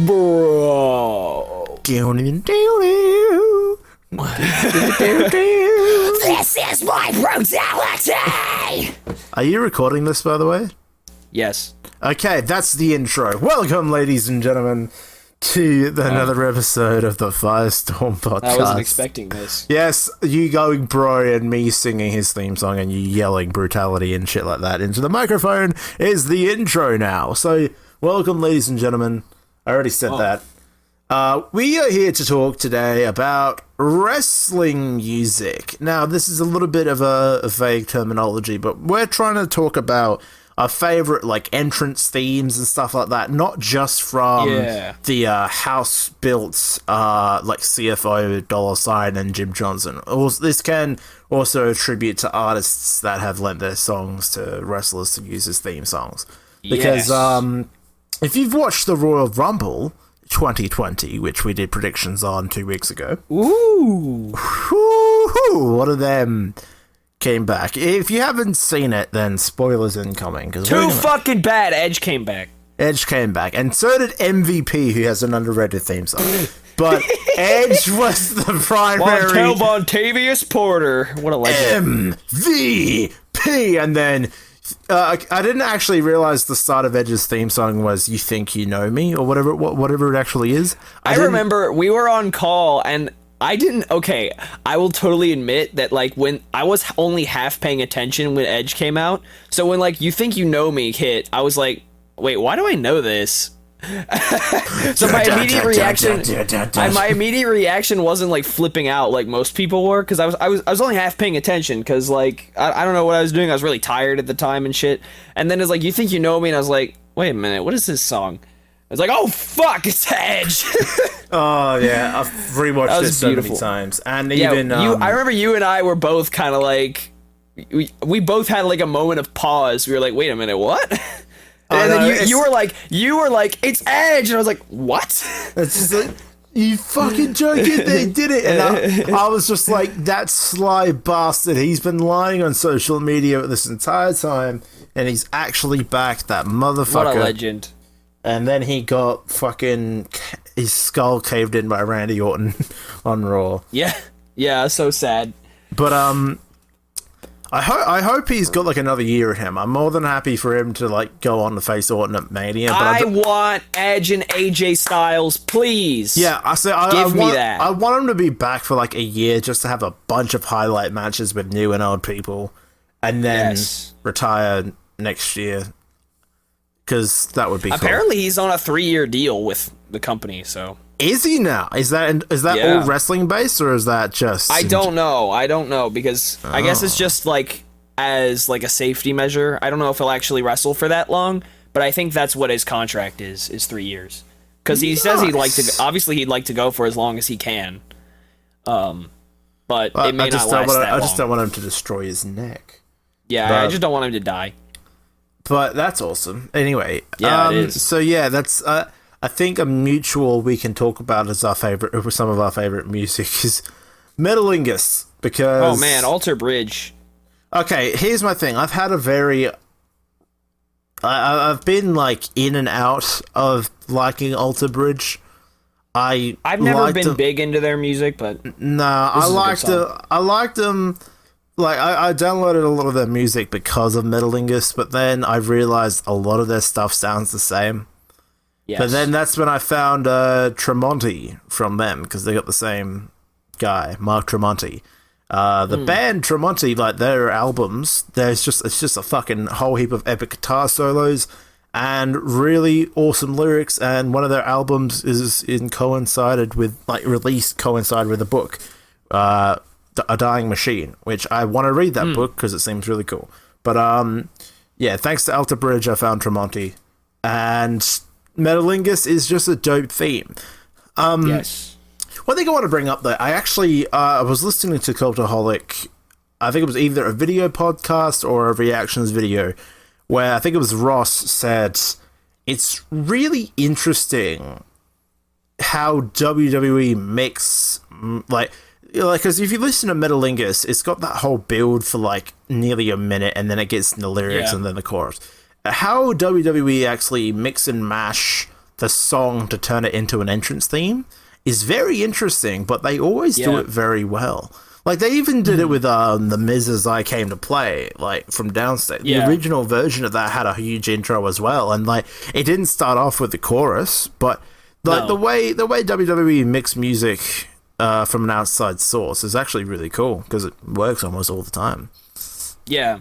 Bro. This is my brutality! Are you recording this, by the way? Yes. Okay, that's the intro. Welcome, ladies and gentlemen, to another episode of the FireStorm podcast. I wasn't expecting this. Yes, you going bro and me singing his theme song and you yelling brutality and shit like that into the microphone is the intro now. So, welcome, ladies and gentlemen. I already said that. We are here to talk today about wrestling music. Now, this is a little bit of a vague terminology, but we're trying to talk about our favorite, like, entrance themes and stuff like that, not just from the house-built, like, CFO, $sign, and Jim Johnston. Also, this can also attribute to artists that have lent their songs to wrestlers to use as theme songs. Because, if you've watched the Royal Rumble 2020, which we did predictions on 2 weeks ago. Ooh. One of them came back. If you haven't seen it, then spoilers incoming. Too fucking bad. Edge came back. Edge came back. And so did MVP, who has an underrated theme song. But Edge was the primary... Montavious Porter. What a legend. MVP! And then... I didn't actually realize the start of Edge's theme song was "You Think You Know Me" or whatever it actually is. I remember we were on call and I didn't. Okay, I will totally admit that like when I was only half paying attention when Edge came out. So when like "You Think You Know Me" hit, I was like, "Wait, why do I know this?" So my immediate reaction wasn't like flipping out like most people were, because I was only half paying attention because like I don't know what I was doing. I was really tired at the time and shit. And then it's like "You Think You Know Me" and I was like, wait a minute, what is this song? I was like, oh fuck, it's Edge. Oh yeah, I've rewatched this so many times, and even I remember you and I were both kind of like we both had like a moment of pause. We were like, wait a minute, what? And then you were like, it's Edge, and I was like, what? It's just like, you fucking joking, they did it. And I was just like, that sly bastard, he's been lying on social media this entire time, and he's actually back, that motherfucker. What a legend. And then he got fucking his skull caved in by Randy Orton on Raw. Yeah, so sad. But I hope he's got like another year at him. I'm more than happy for him to like go on to face Orton at Mania. But I want Edge and AJ Styles, please. Yeah, Give me that. I want him to be back for like a year just to have a bunch of highlight matches with new and old people, and then retire next year. Because that would be apparently cool. He's on a 3-year deal with the company. So is he now? Is that all wrestling based, or is that just? I don't know because I guess it's just like as like a safety measure. I don't know if he'll actually wrestle for that long, but I think that's what his contract is 3 years. Because he says he'd like to go for as long as he can. But it may not last that long. I just don't want him to destroy his neck. Yeah, I just don't want him to die. But that's awesome. Anyway, it is. So yeah, that's I think a mutual we can talk about as some of our favorite music is Lingus, because oh man, Alter Bridge. Okay, here's my thing. I've had a very I've been like in and out of liking Alter Bridge. I've never been big into their music, but no, I liked them. Like, I downloaded a lot of their music because of Lingus, but then I realized a lot of their stuff sounds the same. Yes. But then that's when I found Tremonti from them, because they got the same guy, Mark Tremonti. The band Tremonti, like, their albums, it's just a fucking whole heap of epic guitar solos and really awesome lyrics, and one of their albums is coincided with the book, A Dying Machine, which I want to read that book because it seems really cool. But yeah, thanks to Alter Bridge, I found Tremonti, and Metalingus is just a dope theme. Yes. One thing I want to bring up though, I actually I was listening to Cultaholic. I think it was either a video podcast or a reactions video, where I think it was Ross said it's really interesting how WWE mix because if you listen to Metalingus, it's got that whole build for like nearly a minute, and then it gets in the lyrics and then the chorus. How WWE actually mix and mash the song to turn it into an entrance theme is very interesting, but they always do it very well. Like, they even did it with The Miz's I Came to Play, like, from Downstate. The original version of that had a huge intro as well, and, like, it didn't start off with the chorus, but, like, the way WWE mix music from an outside source is actually really cool, because it works almost all the time. Yeah.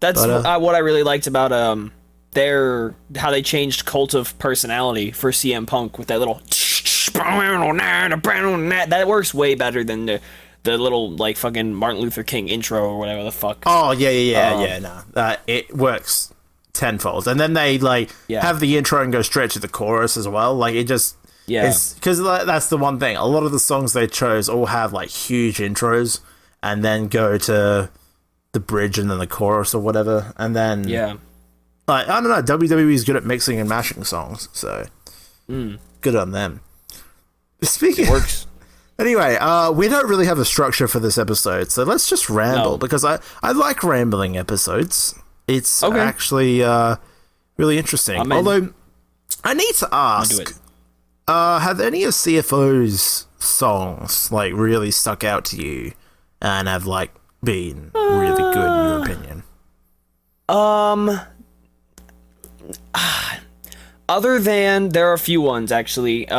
That's what I really liked about how they changed Cult of Personality for CM Punk with that little... That works way better than the little, like, fucking Martin Luther King intro or whatever the fuck. Oh, no. It works tenfold. And then they, like, have the intro and go straight to the chorus as well. Like, it just... Because that's the one thing. A lot of the songs they chose all have, like, huge intros and then go to the bridge and then the chorus or whatever. And then... Yeah. Like, I don't know. WWE's good at mixing and mashing songs, so... Good on them. Speaking... It works. Anyway, we don't really have a structure for this episode, so let's just ramble, because I like rambling episodes. It's actually really interesting. Although, I need to ask, have any of CFO's songs, like, really stuck out to you and have, like, been really good in your opinion? Other than, there are a few ones, actually.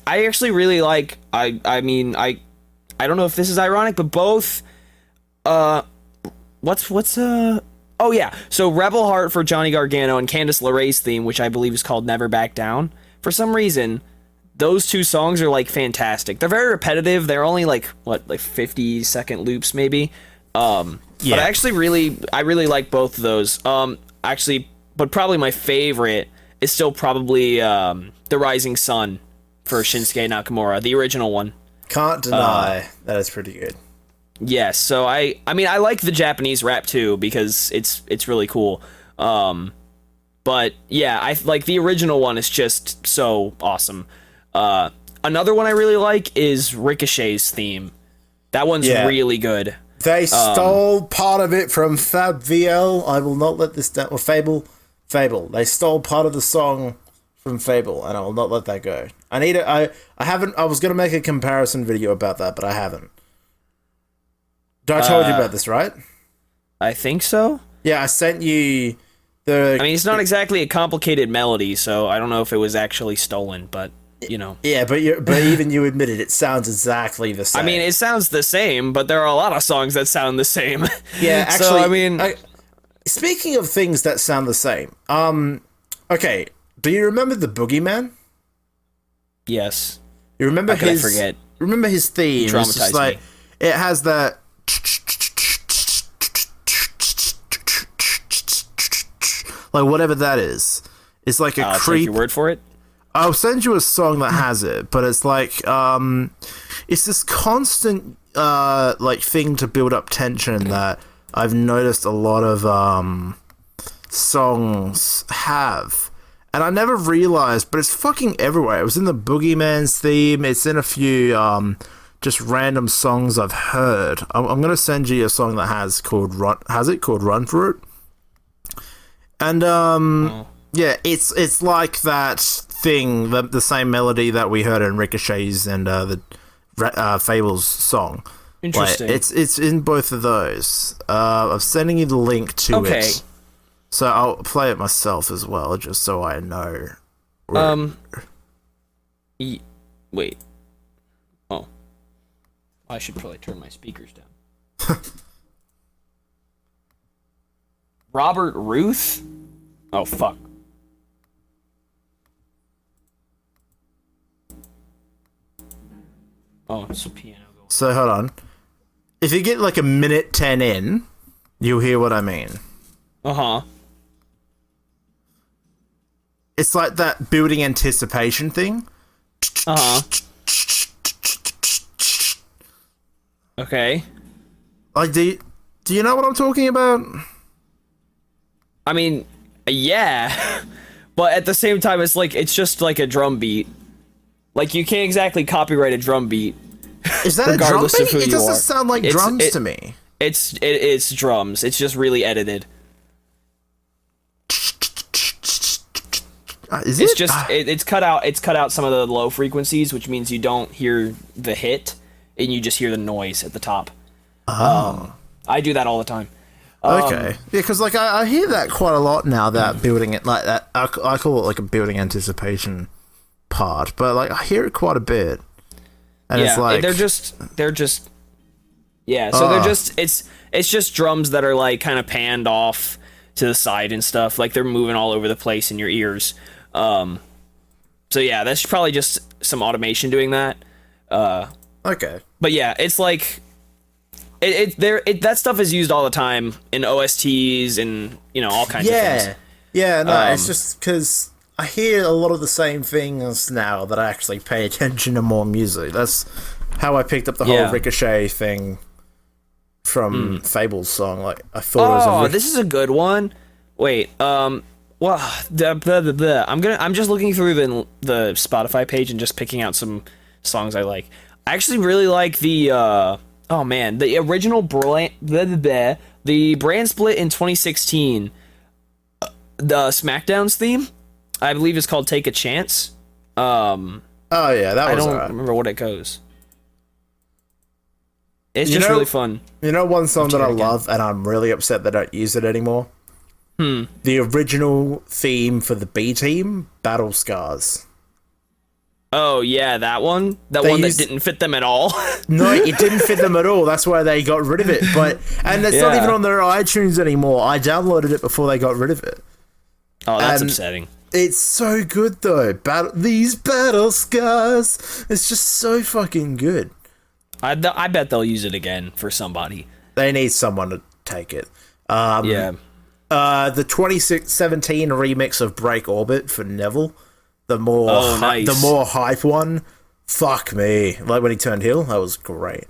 I actually really like, I don't know if this is ironic, but both, oh yeah, so Rebel Heart for Johnny Gargano and Candice LeRae's theme, which I believe is called Never Back Down. For some reason, those two songs are, like, fantastic. They're very repetitive. They're only, like, 50-second loops, maybe? But I actually really like both of those. Actually, but probably my favorite is still probably, The Rising Sun for Shinsuke Nakamura, the original one. Can't deny that is pretty good. Yes, so I mean I like the Japanese rap too, because it's really cool. But yeah, I like the original one is just so awesome. Another one I really like is Ricochet's theme. That one's really good. They stole part of it from Fab VL. I will not let this down. Or Fable. They stole part of the song from Fable, and I will not let that go. I haven't. I was gonna make a comparison video about that, but I haven't. I told you about this, right? I think so. Yeah, I sent you the... I mean, it's not exactly a complicated melody, so I don't know if it was actually stolen, but, you know. Yeah, but even you admitted it sounds exactly the same. I mean, it sounds the same, but there are a lot of songs that sound the same. Yeah, actually, so, I mean... speaking of things that sound the same, okay, do you remember the Boogeyman? Yes. You remember I forget. Remember his theme? Traumatized just like, me. It has that... like, whatever that is. It's like a I'll creep... take your word for it. I'll send you a song that has it, but it's like, it's this constant, like, thing to build up tension that I've noticed a lot of, songs have. And I never realized, but it's fucking everywhere. It was in the Boogeyman's theme. It's in a few, just random songs I've heard. I'm gonna send you a song that has called Run For It. And, yeah, it's like that thing, the same melody that we heard in Ricochet's and the Fables song. Interesting. Like, it's in both of those. I'm sending you the link to it. So I'll play it myself as well, just so I know. Wait. Oh. I should probably turn my speakers down. Robert Ruth? Oh, fuck. Oh, it's a piano going. So, hold on. If you get like a minute 10 in, you'll hear what I mean. Uh-huh. It's like that building anticipation thing. Uh-huh. Okay. Like, do you know what I'm talking about? I mean, yeah. But at the same time, it's just like a drum beat. Like, you can't exactly copyright a drum beat. Is that a drum beat? It doesn't sound like drums to me. It's drums. It's just really edited. Is It's it? just it's cut out. It's cut out some of the low frequencies, which means you don't hear the hit, and you just hear the noise at the top. I do that all the time. Okay. Yeah, because like I hear that quite a lot now. That building it like that. I call it like a building anticipation part, but like I hear it quite a bit. And yeah, it's like they're just. Yeah, so they're just it's just drums that are like kind of panned off to the side and stuff. Like they're moving all over the place in your ears. So yeah, that's probably just some automation doing that. okay. But yeah, it's like that stuff is used all the time in OSTs and all kinds of things. Yeah, no, it's just because I hear a lot of the same things now that I actually pay attention to more music. That's how I picked up the whole Ricochet thing from Fable's song. Like I thought it was this is a good one. Wait, well, I'm just looking through the Spotify page and just picking out some songs I like. I actually really like the the original the brand split in 2016. The SmackDown's theme, I believe, is called "Take a Chance." oh yeah, that was. I don't remember what it goes. It's just really fun. You know one song that I love, and I'm really upset they don't use it anymore? The original theme for the B Team, Battle Scars. Oh, yeah, that one? That didn't fit them at all? No, it didn't fit them at all. That's why they got rid of it. And it's not even on their iTunes anymore. I downloaded it before they got rid of it. Oh, that's upsetting. It's so good, though. These Battle Scars. It's just so fucking good. I bet they'll use it again for somebody. They need someone to take it. Yeah. The 2017 remix of Break Orbit for Neville, the more hype one. Fuck me! Like when he turned heel, that was great.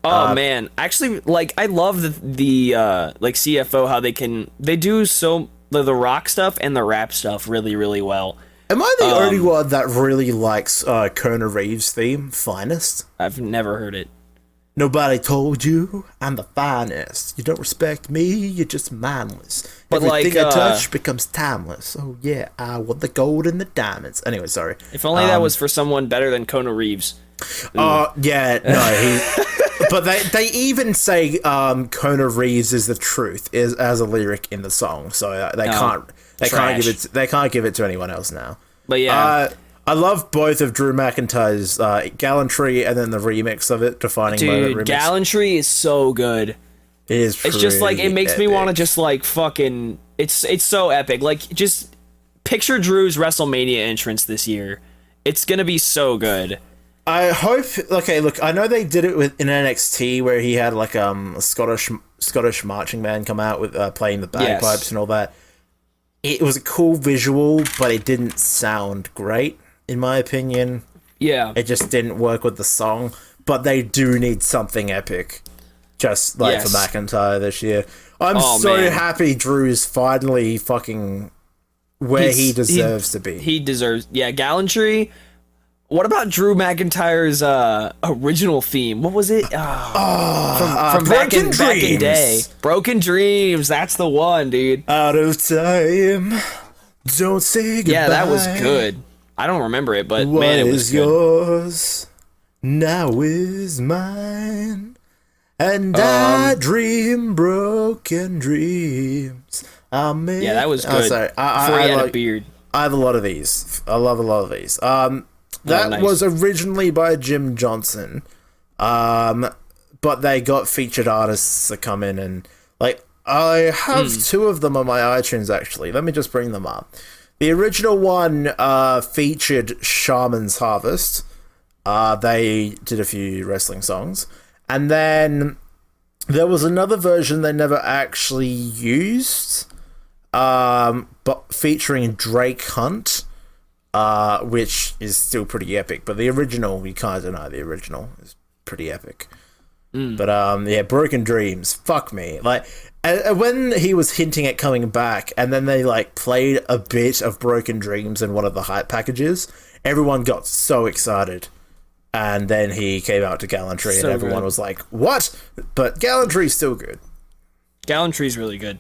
Oh man, actually, like I love the like CFO how they do so the rock stuff and the rap stuff really really well. Am I the only one that really likes Qurna Raves' theme, Finest? I've never heard it. Nobody told you I'm the finest. You don't respect me, you're just mindless. But everything like, I touch becomes timeless. Oh yeah, I want the gold and the diamonds. Anyway, sorry. If only that was for someone better than Qurna Reeves. Yeah, no, but they even say Qurna Reeves is the truth as a lyric in the song, so they can't give it to anyone else now. But yeah, I love both of Drew McIntyre's Gallantry and then the remix of it, Defining Moment remix. Gallantry is so good. It is. It's just like it makes epic. me want to just like fucking. It's so epic. Like just picture Drew's WrestleMania entrance this year. It's gonna be so good. I hope. Okay, look, I know they did it in NXT where he had like a Scottish marching band come out with playing the bagpipes and all that. It was a cool visual, but it didn't sound great, in my opinion. Yeah. It just didn't work with the song. But they do need something epic, just like for McIntyre this year. I'm happy Drew's finally fucking where he deserves to be. He deserves, Gallantry. What about Drew McIntyre's original theme? What was it? From back in day. Broken Dreams. That's the one, dude. Out of time. Don't say goodbye. Yeah, that was good. I don't remember it, but what man, it was good. Yours now is mine, and I dream broken dreams. Yeah, that was good. Sorry. Before he had a beard. I have a lot of these. I love a lot of these. That was originally by Jim Johnston, but they got featured artists to come in and like I have two of them on my iTunes actually. Let me just bring them up. The original one featured Shaman's Harvest. They did a few wrestling songs, and then there was another version they never actually used, but featuring Drake Hunt. Which is still pretty epic, but the original, you can't deny the original is pretty epic. But Broken Dreams, fuck me. Like when he was hinting at coming back, and then they like played a bit of Broken Dreams in one of the hype packages, everyone got so excited. And then he came out to Gallantry, and everyone was like, "What?" But Gallantry's still good. Gallantry's really good.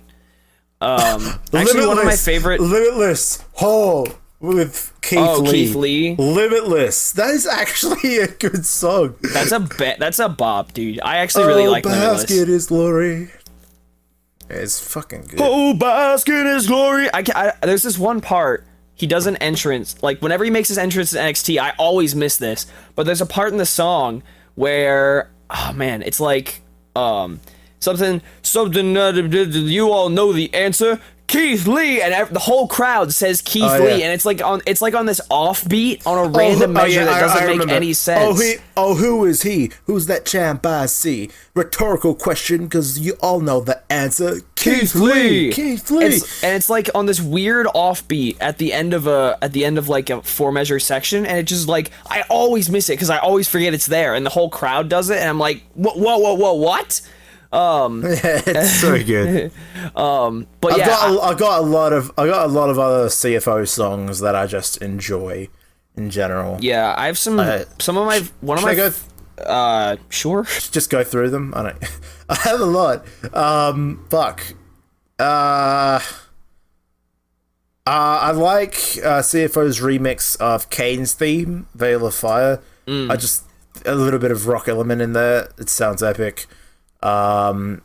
Actually, one of my favorite Limitless Hall. with Keith Lee. Limitless. That is actually a good song. That's a bop, dude. I actually really like Limitless. Basket is glory. It's fucking good. Oh, basket is glory. There's this one part. He does an entrance. Like, whenever he makes his entrance to NXT, I always miss this. But there's a part in the song where, oh man, it's like, something, you all know the answer, Keith Lee, and the whole crowd says Keith Lee, and it's like on this offbeat on a random measure that doesn't make any sense. Who is he? Who's that champ I see? Rhetorical question, because you all know the answer. Keith Lee. Keith Lee. And it's like on this weird offbeat at the end of like a 4-measure section, and it just like I always miss it because I always forget it's there, and the whole crowd does it, and I'm like, whoa, what? It's so good. But yeah, I got a lot of other CFO songs that I just enjoy in general. Yeah, I have sure. Just go through them. I have a lot. I like CFO's remix of Kane's theme, Veil of Fire. I just a little bit of rock element in there. It sounds epic. I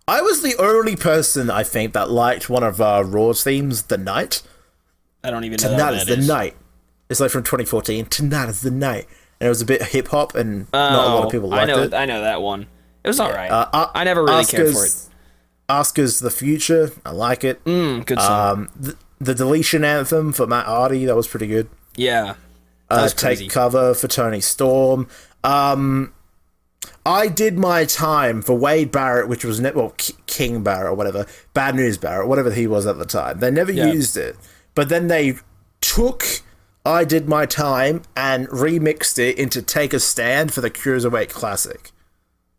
was the only person, I think, that liked one of Raw's themes, The Night. I don't even know Tonight what is that the Night. It's like from 2014. Tonight is the Night. And it was a bit hip-hop, and not a lot of people liked it. I know that one. It was alright. I never really cared for it. Oscar's The Future. I like it. Good song. The Deletion Anthem for Matt Hardy. That was pretty good. Yeah. Take Cover for Tony Storm. I Did My Time for Wade Barrett, which was King Barrett or whatever, Bad News Barrett, whatever he was at the time. They never used it, but then they took I Did My Time and remixed it into Take a Stand for the Cruiserweight Classic.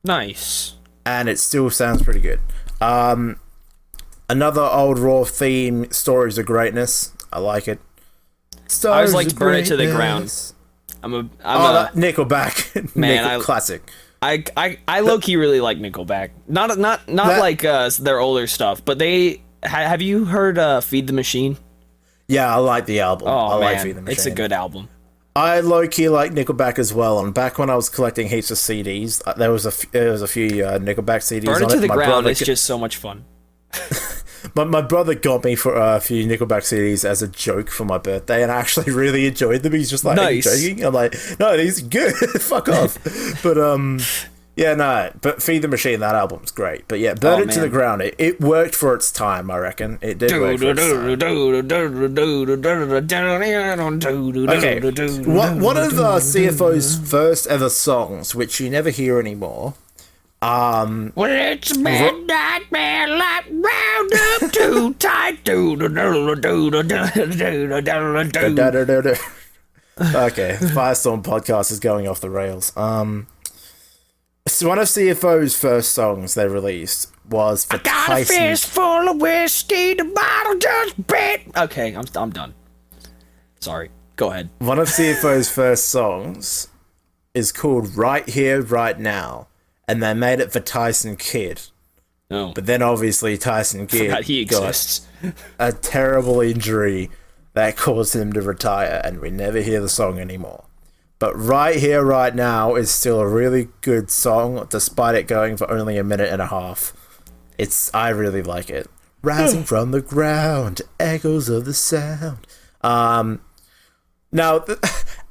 Nice. And it still sounds pretty good. Another old Raw theme, Stories of Greatness. I like it. I always like to Burn It to the Ground. Nickelback. Man, classic. I low-key really like Nickelback. Not like their older stuff, but they have you heard Feed the Machine? Yeah, I like the album. Oh, I man, like Feed the Machine. it's a good album. I low-key like Nickelback as well, and back when I was collecting heaps of CDs, there was a few Nickelback CDs Burn It on to it. the Ground is just so much fun. My brother got me for a few Nickelback CDs as a joke for my birthday, and I actually really enjoyed them. He's just like, nice. Are you joking? I'm like, no, these are good. Fuck off. But yeah, no. But Feed the Machine, that album's great. But yeah, Burn It to the Ground. It worked for its time, I reckon. It did work for its time. Okay, one of CFO's first ever songs, which you never hear anymore. Well, it's midnight, man, like round up too tight. Okay, FireStorm podcast is going off the rails. So one of CFO's first songs they released was for Tyson. Got a fist full of whiskey, the bottle just bit. Okay, I'm done. Sorry, go ahead. One of CFO's first songs is called Right Here, Right Now, and they made it for Tyson Kidd. Oh. But then obviously Tyson Kidd he exists. got a terrible injury that caused him to retire, and we never hear the song anymore. But Right Here, Right Now is still a really good song, despite it going for only a minute and a half. I really like it. Rising from the ground, echoes of the sound. Now,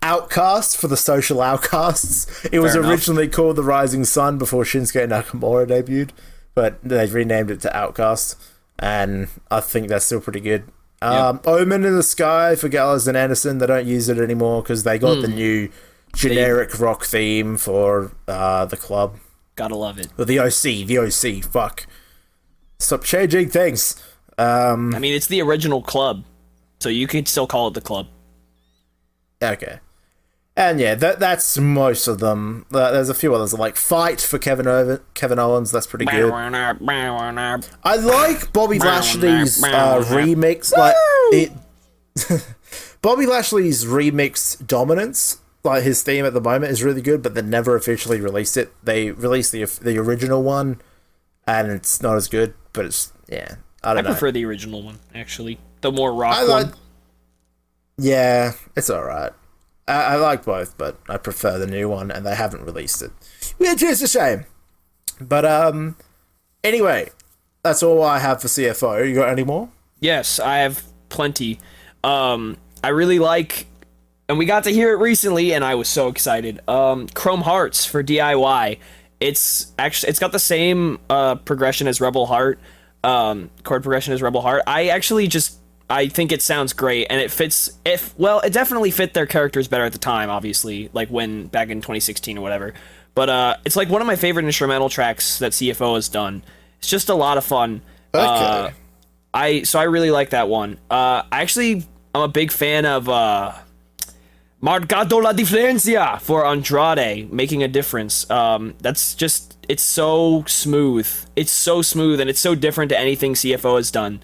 Outcast, for the social outcasts, it was originally called The Rising Sun before Shinsuke Nakamura debuted, but they renamed it to Outcast, and I think that's still pretty good. Omen in the Sky for Gallows and Anderson, they don't use it anymore because they got the new generic rock theme for the club. Gotta love it. Or the OC, fuck. Stop changing things. I mean, it's the original club, so you could still call it the club. Okay. And yeah, that's most of them. There's a few others, like Fight for Kevin Owens, that's pretty good. I like Bobby Lashley's remix. Bobby Lashley's remix Dominance, like his theme at the moment, is really good, but they never officially released it. They released the original one, and it's not as good, but it's, yeah, I don't know. I prefer the original one, actually. The more rock one. Yeah, it's alright. I like both, but I prefer the new one, and they haven't released it, which is a shame. But anyway, that's all I have for CFO. You got any more? Yes, I have plenty. I really like, and we got to hear it recently, and I was so excited. Chrome Hearts for DIY. It's got the same progression as Rebel Heart, chord progression as Rebel Heart. I think it sounds great, and it fits. It definitely fit their characters better at the time, obviously, like when back in 2016 or whatever. But it's like one of my favorite instrumental tracks that CFO has done. It's just a lot of fun. Okay. I really like that one. I'm a big fan of Marcado la Diferencia for Andrade, making a difference. It's so smooth. It's so smooth, and it's so different to anything CFO has done.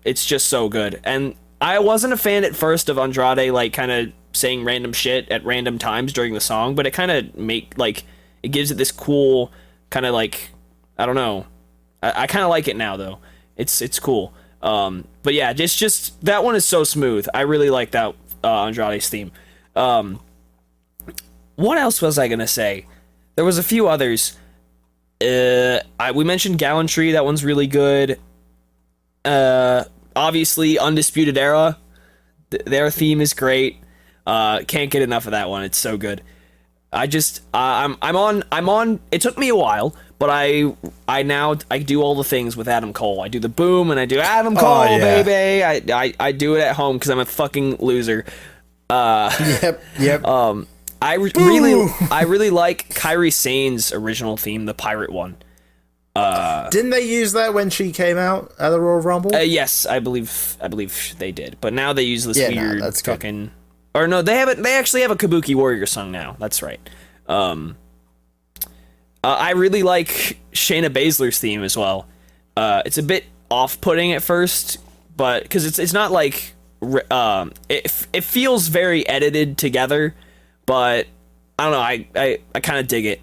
It's just so good. And I wasn't a fan at first of Andrade, like, kind of saying random shit at random times during the song, but it kind of it gives it this cool kind of, like, I don't know. I kind of like it now, though. It's cool. But yeah, it's just, that one is so smooth. I really like that Andrade's theme. What else was I gonna say? There was a few others. We mentioned Gowen Tree. That one's really good. Obviously, Undisputed Era. Their theme is great. Can't get enough of that one. It's so good. I'm on. It took me a while, but I do all the things with Adam Cole. I do the boom and I do Adam Cole, baby. I do it at home because I'm a fucking loser. Yep. I really like Kairi Sane's original theme, the pirate one. Didn't they use that when she came out at the Royal Rumble? Yes, I believe they did. But now they use this weird that's fucking. Or no, they haven't. They actually have a Kabuki Warrior song now. That's right. I really like Shayna Baszler's theme as well. It's a bit off-putting at first, but because it's not like it feels very edited together, but I don't know. I kind of dig it.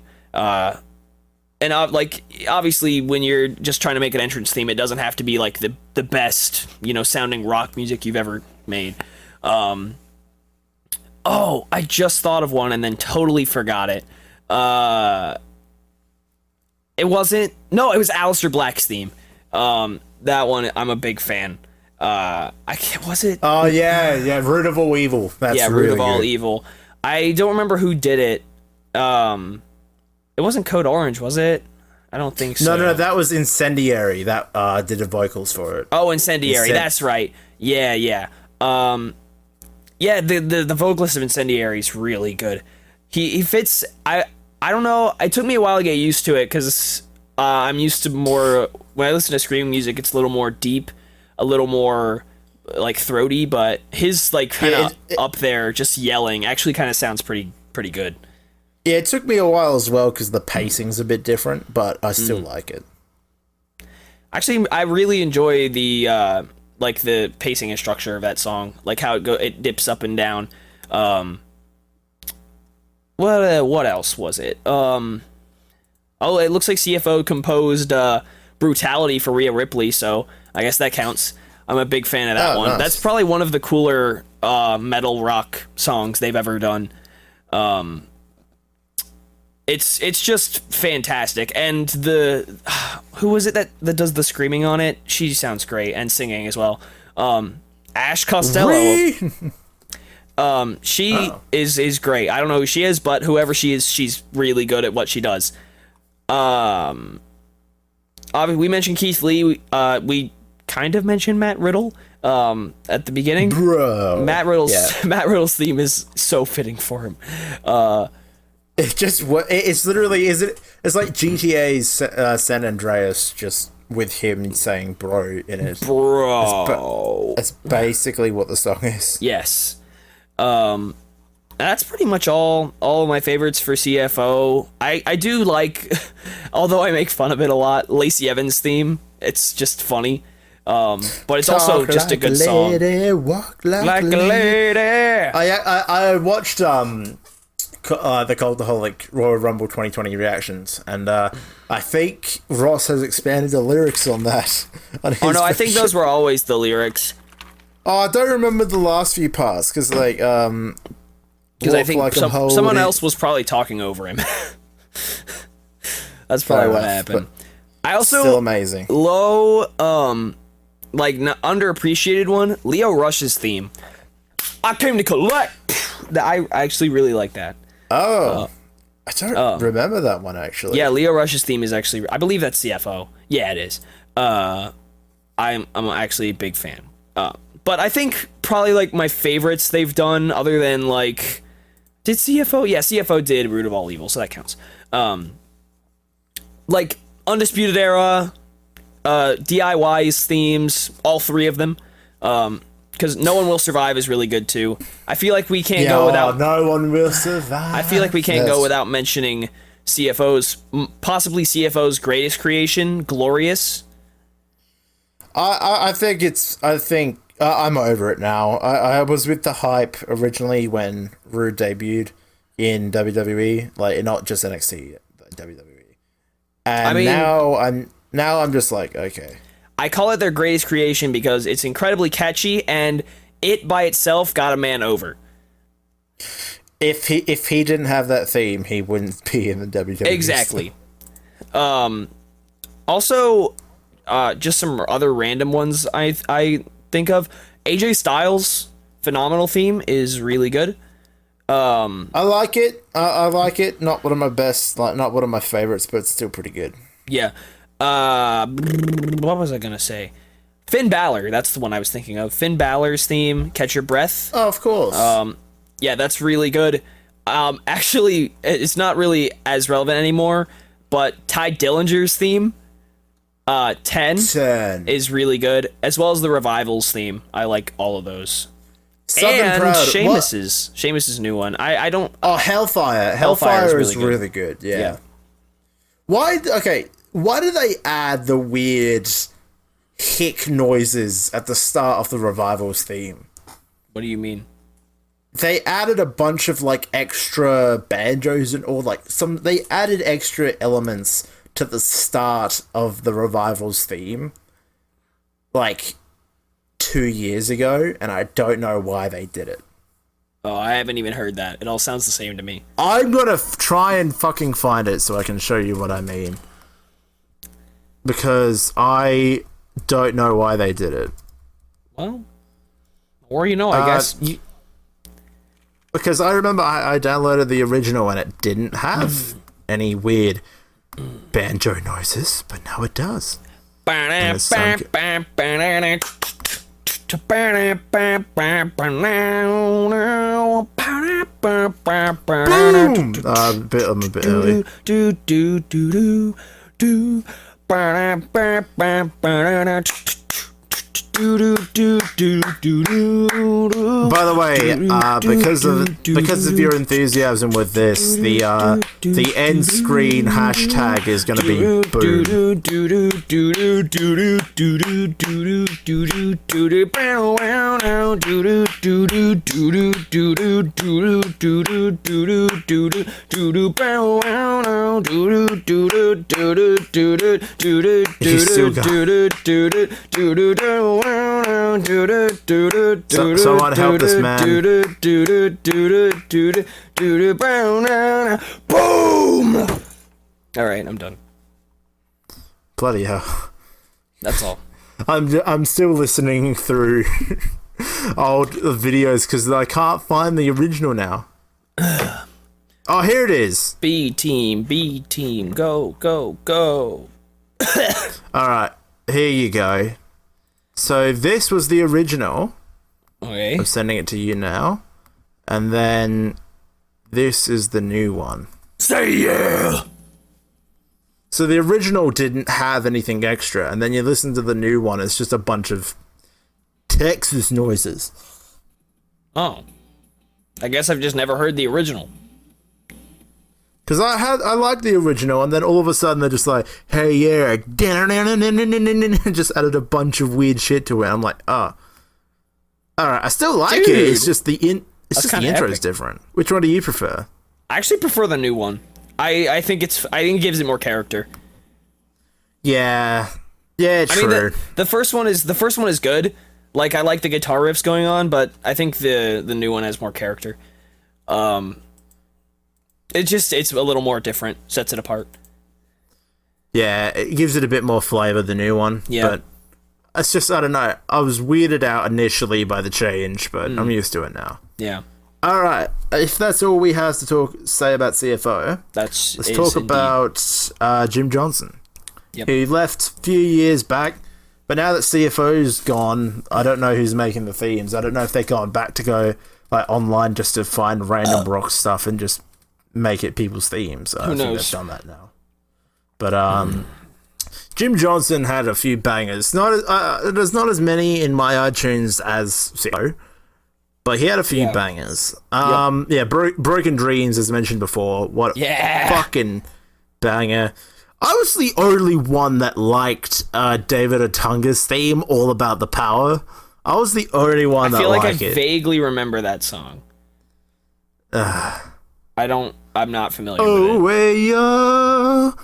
And obviously when you're just trying to make an entrance theme, it doesn't have to be like the best, sounding rock music you've ever made. Oh, I just thought of one and then totally forgot it. It was Aleister Black's theme. That one, I'm a big fan. Was it? Oh, yeah, Root of All Evil. That's really Root of All good. Evil. I don't remember who did it. It wasn't Code Orange, was it? I don't think so. No, that was Incendiary that did the vocals for it. Oh, Incendiary, that's right. Yeah. Yeah, the vocalist of Incendiary is really good. He fits. I don't know. It took me a while to get used to it because I'm used to more when I listen to screaming music. It's a little more deep, a little more like throaty. But his like kind of up there, just yelling, actually kind of sounds pretty good. Yeah, it took me a while as well because the pacing's a bit different, but I still like it. Actually, I really enjoy the the pacing and structure of that song, like how it dips up and down. What else was it? It looks like CFO composed Brutality for Rhea Ripley, so I guess that counts. I'm a big fan of that one. Nice. That's probably one of the cooler metal rock songs they've ever done. It's just fantastic, and who was it that does the screaming on it? She sounds great, and singing as well. Ash Costello. She is great. I don't know who she is, but whoever she is, she's really good at what she does. Obviously, we mentioned Keith Lee. We kind of mentioned Matt Riddle at the beginning. Bro. Matt Riddle's theme is so fitting for him. It's literally it's like GTA's San Andreas just with him saying bro in it. Bro. That's basically what the song is. Yes. That's pretty much all of my favorites for CFO. I do like, although I make fun of it a lot, Lacey Evans' theme. It's just funny. But it's also just a good song. Walk like a lady. I watched the Cultaholic Royal Rumble 2020 reactions, and I think Ross has expanded the lyrics on that. I think those were always the lyrics. Oh, I don't remember the last few parts because Because I think someone else was probably talking over him. That's probably what happened. I also still amazing. Underappreciated one. Leo Rush's theme. I came to collect. I actually really like that. Oh, I don't remember that one actually. Yeah, Leo Rush's theme is actually. I believe that's CFO. Yeah, it is. I'm actually a big fan. But I think probably like my favorites they've done, other than like, did CFO? Yeah, CFO did Root of All Evil, so that counts. Like Undisputed Era, DIY's themes, all three of them. Because No One Will Survive is really good too. I feel like we can't go without. No One Will Survive. I feel like we can't go without mentioning possibly CFO's greatest creation, Glorious. I think I'm over it now. I was with the hype originally when Rude debuted in WWE, like not just NXT, WWE. And now I'm just like, okay. I call it their greatest creation because it's incredibly catchy, and it by itself got a man over. If he didn't have that theme, he wouldn't be in the WWE. Exactly. Also, just some other random ones I think of. AJ Styles' phenomenal theme is really good. I like it. I like it. Not one of my best, not one of my favorites, but it's still pretty good. Yeah. What was I gonna say? Finn Balor. That's the one I was thinking of. Finn Balor's theme, "Catch Your Breath." Oh, of course. Yeah, that's really good. Actually, it's not really as relevant anymore. But Ty Dillinger's theme, 10 is really good, as well as the Revival's theme. I like all of those. And Sheamus's new one. I don't. Oh, Hellfire. Hellfire is really good. Yeah. Why do they add the weird hick noises at the start of the Revival's theme? What do you mean? They added a bunch of like extra banjos and all they added extra elements to the start of the Revival's theme like 2 years ago, and I don't know why they did it. Oh, I haven't even heard that. It all sounds the same to me. I'm gonna try and fucking find it so I can show you what I mean. Because I don't know why they did it. Well, or I guess. Because I remember I downloaded the original and it didn't have any weird banjo noises, but now it does. Boom! I'm a bit early. By the way, because of your enthusiasm with this, the end screen hashtag is going to be boom. Someone help this man. Boom! Alright, I'm done. Bloody hell. That's all. I'm still listening through old videos because I can't find the original now. Oh, here it is. B team, go, go, go. Alright, here you go. So this was the original. Okay. I'm sending it to you now. And then this is the new one. Say yeah! So the original didn't have anything extra, and then you listen to the new one, it's just a bunch of Texas noises. Oh. I guess I've just never heard the original. Because I liked the original, and then all of a sudden they're just like, hey, yeah, just added a bunch of weird shit to it. I'm like, oh. Alright, I still like it, it's just the intro is different. Which one do you prefer? I actually prefer the new one. I think it gives it more character. Yeah. Yeah, true. I mean, the first one is good. Like, I like the guitar riffs going on, but I think the new one has more character. It's a little more different, sets it apart. Yeah, it gives it a bit more flavor, the new one. Yeah. But it's just, I don't know. I was weirded out initially by the change, but I'm used to it now. Yeah. All right, if that's all we have to say about CFO, let's talk about Jim Johnston. Yep. He left a few years back, but now that CFO's gone, I don't know who's making the themes. I don't know if they're going back to go like online just to find random rock stuff and just make it people's themes. I think they've done that now. But Jim Johnston had a few bangers. There's not as many in my iTunes as CFO. But he had a few bangers. Yeah, Broken Dreams, as mentioned before. What a fucking banger. I was the only one that liked David Otunga's theme, All About the Power. I was the only one that liked it. I feel like I vaguely remember that song. I'm not familiar with it. Oh,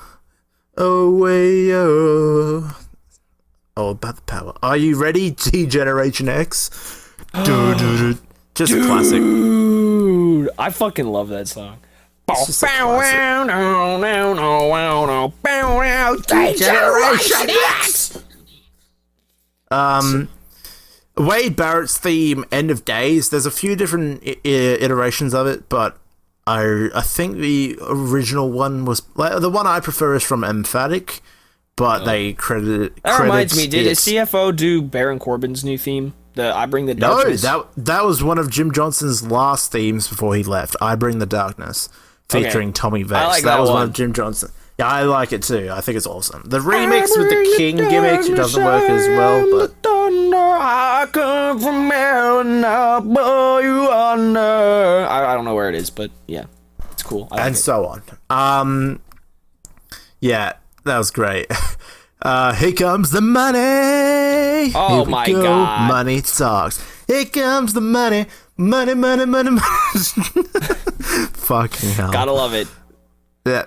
All About the Power. Are you ready, G-Generation X? Just a classic. Dude, I fucking love that song. Generation X. Wade Barrett's theme, End of Days. There's a few different iterations of it, but I think the original one was like the one I prefer is from Emphatic, but they credit. That reminds me. Did CFO do Baron Corbin's new theme? I Bring the Darkness. No, that was one of Jim Johnston's last themes before he left. I Bring the Darkness, featuring Tommy Vex. I like that was one of Jim Johnston. Yeah, I like it too. I think it's awesome. The remix with the King gimmick doesn't work as well, but I come from hell and I'll blow you under. I don't know where it is, but yeah, it's cool. I like it. So on. Yeah, that was great. Here comes the money. Oh my God. Money talks. Here comes the money. Money. Fucking hell. Gotta love it. Yeah.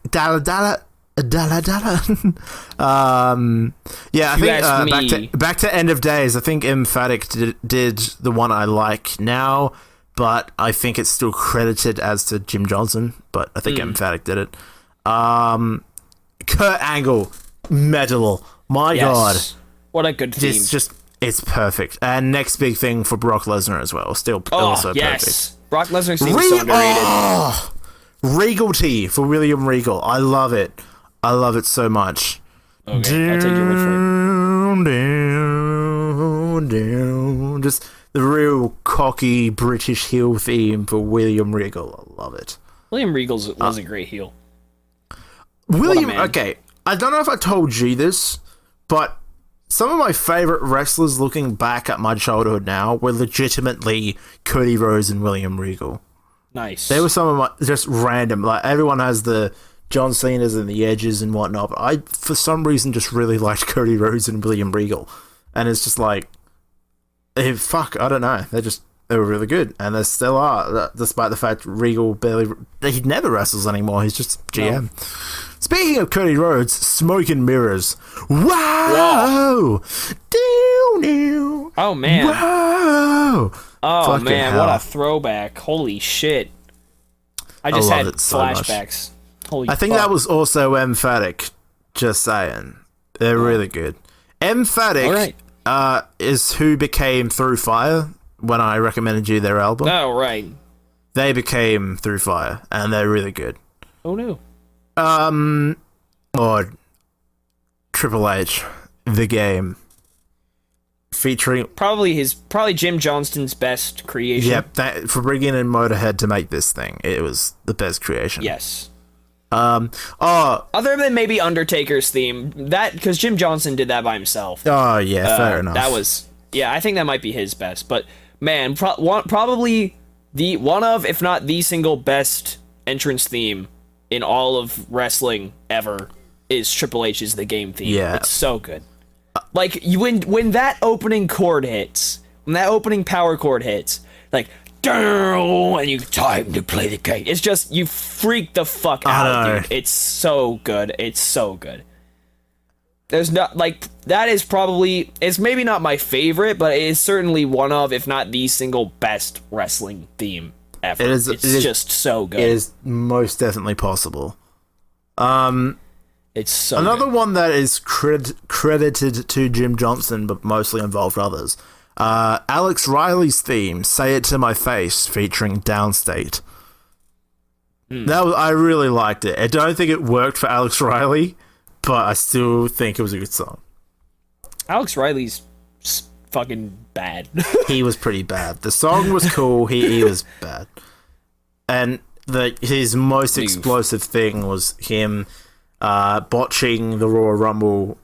Dollar. Yeah, I think back to End of Days. I think Emphatic did the one I like now, but I think it's still credited as to Jim Johnston. But I think Emphatic did it. Kurt Angle. Metal. My God. What a good theme. It's perfect. And next big thing for Brock Lesnar as well. Still also perfect. Brock Lesnar's theme is so underrated. Regalty for William Regal. I love it. I love it so much. Okay, I'll take your word for it. Just the real cocky British heel theme for William Regal. I love it. William Regal was a great heel. Okay. I don't know if I told you this, but some of my favorite wrestlers looking back at my childhood now were legitimately Cody Rhodes and William Regal. Nice. They were some of my just random. Like everyone has the John Cena's and the Edges and whatnot, but I for some reason just really liked Cody Rhodes and William Regal, and it's just like, I don't know. They were really good, and they still are, despite the fact Regal he never wrestles anymore. He's just GM. No. Speaking of Cody Rhodes, Smoke and Mirrors. Wow! Oh, man. Wow! Oh, fucking man, hell. what a throwback. Holy shit. I just had flashbacks. I think that was also Emphatic. Just saying. They're really good. Emphatic is who became Through Fire when I recommended you their album. Oh, right. They became Through Fire, and they're really good. Oh, no. Or Triple H, The Game, featuring probably Jim Johnston's best creation. Yep, for bringing in Motorhead to make this thing, it was the best creation. Yes. Other than maybe Undertaker's theme, because Jim Johnston did that by himself. Oh yeah, fair enough. That was I think that might be his best. But man, probably the one of, if not the single best entrance theme in all of wrestling ever is Triple H's The Game theme. Yeah. It's so good. Like, when that opening chord hits, when that opening power chord hits, like, and you time to play the game. It's just, you freak the fuck out, dude. It's so good. It's so good. There's not like that is probably it's maybe not my favorite, but it is certainly one of, if not the single best wrestling theme ever. It's just so good. It is most definitely possible. It's so another good. one that is credited to Jim Johnston, but mostly involved others. Alex Riley's theme, "Say It to My Face," featuring Downstate. I really liked it. I don't think it worked for Alex Riley, but I still think it was a good song. Alex Riley's fucking bad. He was pretty bad. The song was cool. He was bad. And his most explosive thing was him botching the Royal Rumble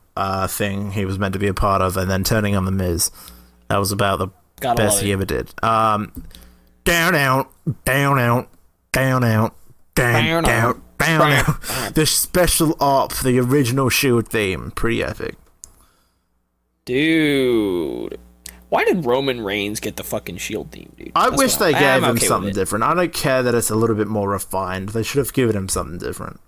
thing he was meant to be a part of, and then turning on The Miz. That was about the best he ever did. Down, out, down, out, down, out, down, out, down, out. The special op, the original Shield theme, pretty epic. Dude. Why did Roman Reigns get the fucking Shield theme, dude? I wish they gave him something different. I don't care that it's a little bit more refined. They should have given him something different.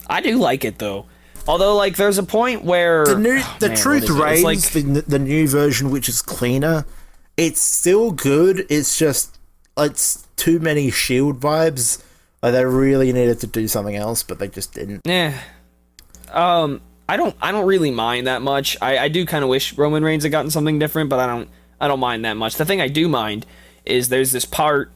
I do like it, though. Although, like, there's a point where... Truth Raves, like, the new version, which is cleaner, it's still good. It's just, it's too many Shield vibes. Like, they really needed to do something else, but they just didn't. Yeah. I don't really mind that much. I do kind of wish Roman Reigns had gotten something different, but I don't mind that much. The thing I do mind is there's this part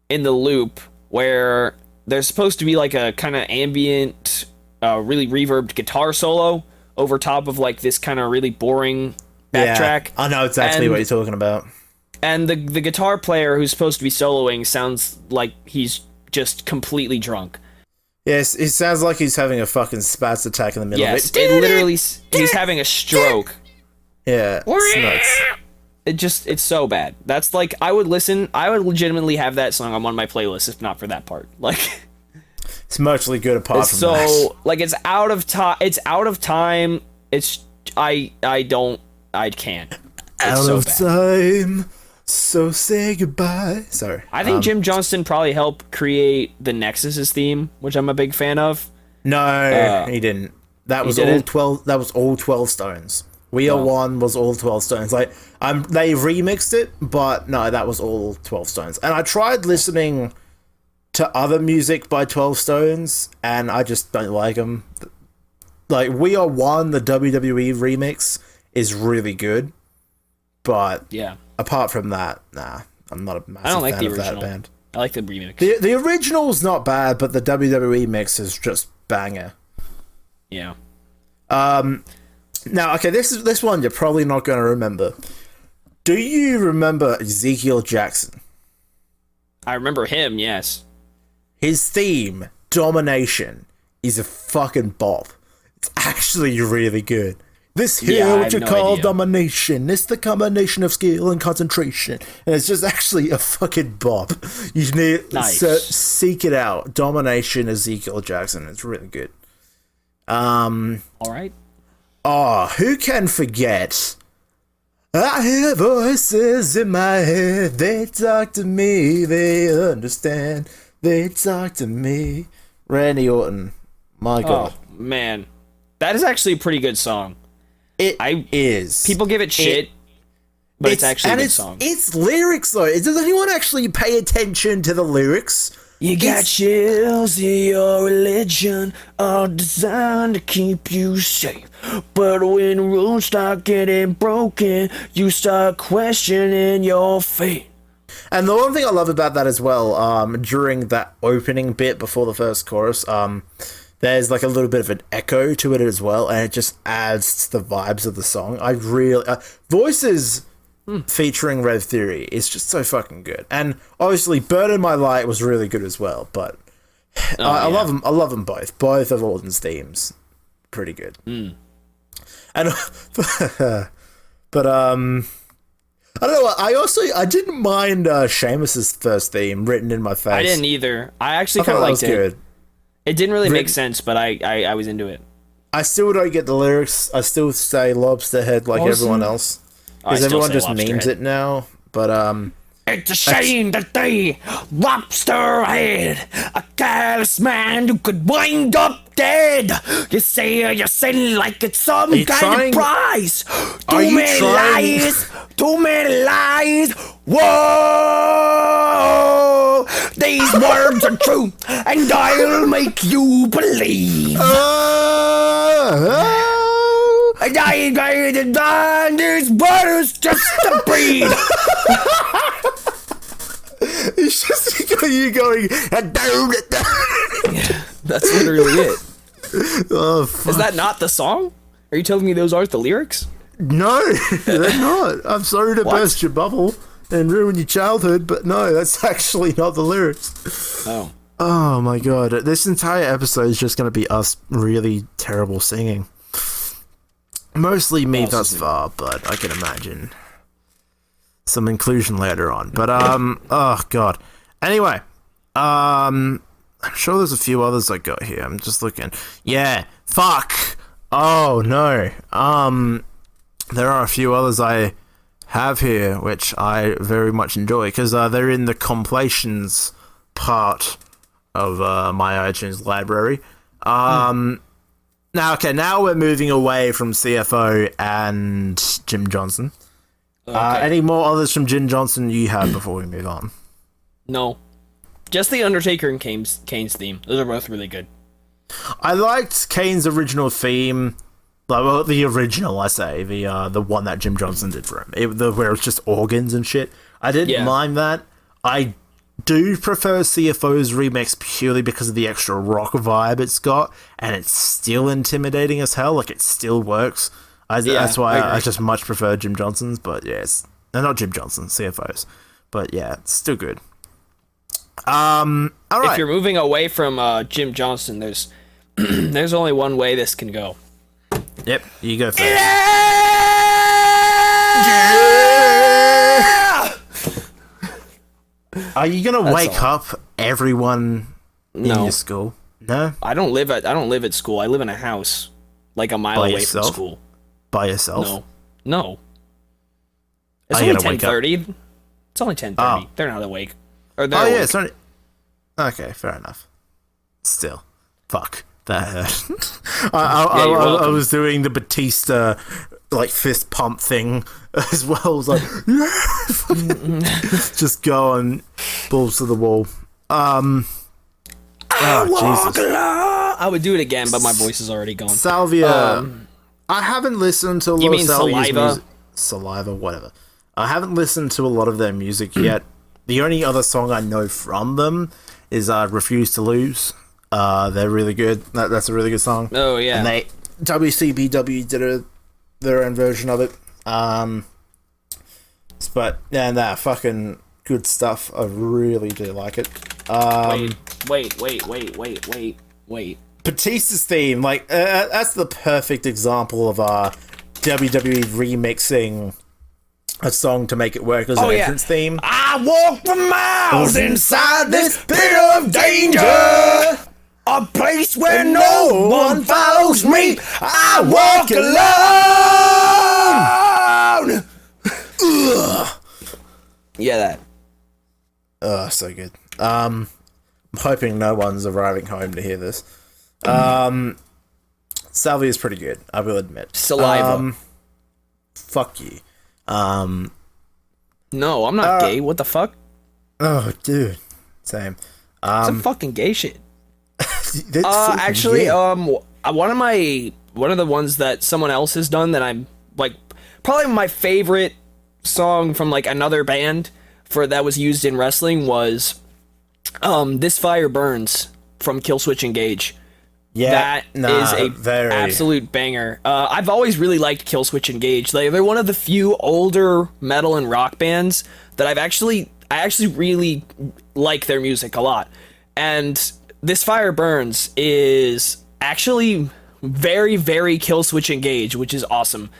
in the loop where there's supposed to be like a kind of ambient, really reverbed guitar solo over top of like this kind of really boring backtrack. I know exactly what you're talking about. And the guitar player who's supposed to be soloing sounds like he's just completely drunk. Yes, it sounds like he's having a fucking spaz attack in the middle of it. It literally, he's having a stroke. Yeah, it's nuts. It's so bad. That's like, I would legitimately have that song on one of my playlists if not for that part. Like, it's mostly good apart from that. So, like, it's out of time. I can't. It's out of time. So say goodbye. Sorry. I think Jim Johnston probably helped create the Nexus's theme, which I'm a big fan of. No, he didn't. That was all 12. That was all 12 Stones. We Are One was all 12 Stones. Like, they remixed it, but no, that was all 12 Stones. And I tried listening to other music by 12 Stones, and I just don't like them. Like, We Are One, the WWE remix, is really good, but apart from that, nah, I'm not a massive fan of that band. I like the remix. The original's not bad, but the WWE mix is just banger. Yeah. Now, okay, this one you're probably not going to remember. Do you remember Ezekiel Jackson? I remember him, yes. His theme, Domination, is a fucking bop. It's actually really good. This here, what you call domination, it's the combination of skill and concentration. And it's just actually a fucking bop. You need to seek it out. Domination, Ezekiel Jackson. It's really good. All right. Oh, who can forget? I hear voices in my head. They talk to me. They understand. They talk to me. Randy Orton. My God. Oh, man. That is actually a pretty good song. It is. People give it shit, but it's actually a good song. It's lyrics, though. Does anyone actually pay attention to the lyrics? You got chills in your religion, all designed to keep you safe. But when rules start getting broken, you start questioning your faith. And the one thing I love about that as well, during that opening bit before the first chorus, there's like a little bit of an echo to it as well, and it just adds to the vibes of the song. I really... Voices featuring Red Theory is just so fucking good. And obviously, Burn in My Light was really good as well, but I love them. I love them both. Both of Orton's themes. Pretty good. And... but, I don't know what, I didn't mind Sheamus's first theme, Written in My Face. I didn't either. I actually kind of liked it. Good. It didn't really make sense, but I was into it. I still don't get the lyrics. I still say lobster head like everyone else. Because everyone just memes it now. But, it's a shame that they lobster head, a callous man who could wind up dead. You say you sin like it's some you kind trying- of prize. Are Too you many trying- lies. Too many lies. Whoa! These words are true, and I'll make you believe. And I ain't done these words just to breathe. It's just you going. That's literally it. Oh, fuck. Is that not the song? Are you telling me those aren't the lyrics? No, they're not. I'm sorry to What? burst your bubble and ruin your childhood, but no, that's actually not the lyrics. Oh. Oh my god, this entire episode is just going to be us really terrible singing. Mostly me thus far, but I can imagine some inclusion later on. But, oh god. Anyway, I'm sure there's a few others I got here. I'm just looking. Yeah, fuck. Oh no. There are a few others I have here, which I very much enjoy, because they're in the compilations part of my iTunes library. Now we're moving away from CFO and Jim Johnston. Okay. Any more others from Jim Johnston you have before we move on? No. Just the Undertaker and Kane's theme. Those are both really good. I liked Kane's original theme. Well, the original, I say, the one that Jim Johnston did for him, where it's just organs and shit. I didn't mind that. I do prefer CFO's remix purely because of the extra rock vibe it's got, and it's still intimidating as hell. Like, it still works. That's why I just much prefer Jim Johnston's. But yeah, not Jim Johnston, CFO's. But yeah, it's still good. All right. If you're moving away from Jim Johnston, there's there's only one way this can go. Yep, you go first. Are you gonna wake up everyone in your school? No, I don't live at school. I live in a house, like a mile By away yourself? from school. by yourself. No. It's Are you only gonna wake up? 10:30. It's only 10:30. Oh. They're not awake. Or they're Oh yeah, awake. it's only. Okay, fair enough. Still, fuck that hurt. I you're welcome. was doing the Batista like fist pump thing as well. I was like, yeah, just going balls to the wall. Oh, Jesus. I would do it again, but my voice is already gone. Salvia. I haven't listened to a lot You of mean Salvia's Saliva? music. Saliva, whatever. I haven't listened to a lot of their music yet. The only other song I know from them is Refuse to Lose. They're really good. That's a really good song. Oh, yeah. And WCBW did their own version of it. But yeah, fucking good stuff. I really do like it. Wait. Batista's theme, like that's the perfect example of WWE remixing a song to make it work as an entrance theme. I walk for miles inside this pit of danger. A place where no one follows me. I walk alone. Ugh. Yeah, that. So good. I'm hoping no one's arriving home to hear this. Salvia's pretty good, I will admit. Saliva. Fuck you. No, I'm not gay. What the fuck? Oh, dude. Same. Some fucking gay shit. That's fucking Actually, gay. one of the ones that someone else has done that I'm like probably my favorite song from like another band that was used in wrestling was This Fire Burns from Killswitch Engage. Yeah, That is a very absolute banger. I've always really liked Killswitch Engage. They're one of the few older metal and rock bands that I actually really like their music a lot. And This Fire Burns is actually very, very Killswitch Engage, which is awesome.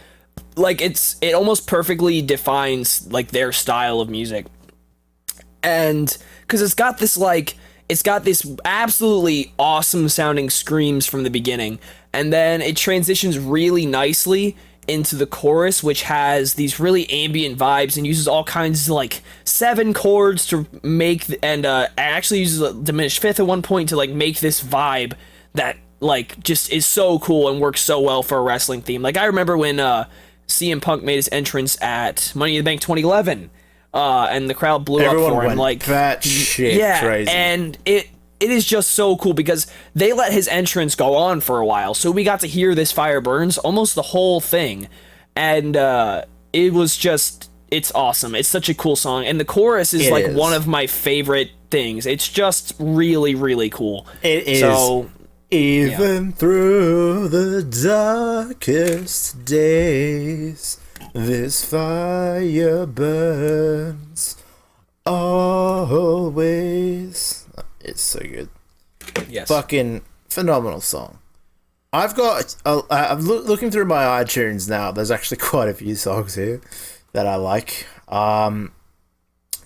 Like it almost perfectly defines like their style of music. And because it's got this absolutely awesome sounding screams from the beginning, and then it transitions really nicely into the chorus, which has these really ambient vibes and uses all kinds of like 7 chords to make actually uses a diminished fifth at one point to like make this vibe that like just is so cool and works so well for a wrestling theme. Like I remember when CM Punk made his entrance at Money in the Bank 2011, and the crowd blew up for him. Like that shit, yeah, crazy. And it is just so cool because they let his entrance go on for a while, so we got to hear This Fire Burns almost the whole thing, and it was just, it's awesome. It's such a cool song, and the chorus is one of my favorite things. It's just really, really cool. It is. So, even through the darkest days, this fire burns always. It's so good. Yes. Fucking phenomenal song. I've got. I'm looking through my iTunes now. There's actually quite a few songs here that I like.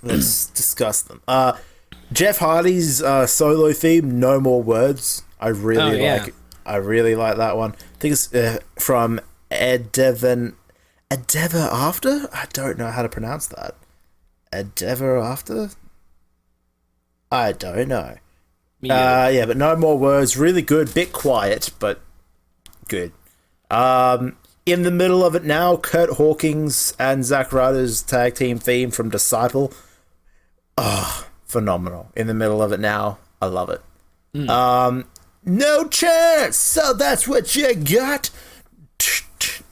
Let's discuss them. Jeff Hardy's solo theme, "No More Words." I really like it. I really like that one. I think it's from Endeavor After? I don't know how to pronounce that. Endeavor After? I don't know. Yeah, but "No More Words," really good. Bit quiet, but good. In the Middle of It Now, Kurt Hawkins and Zack Ryder's tag team theme from Disciple. Oh, phenomenal. In the Middle of It Now, I love it. No Chance, so that's what you got.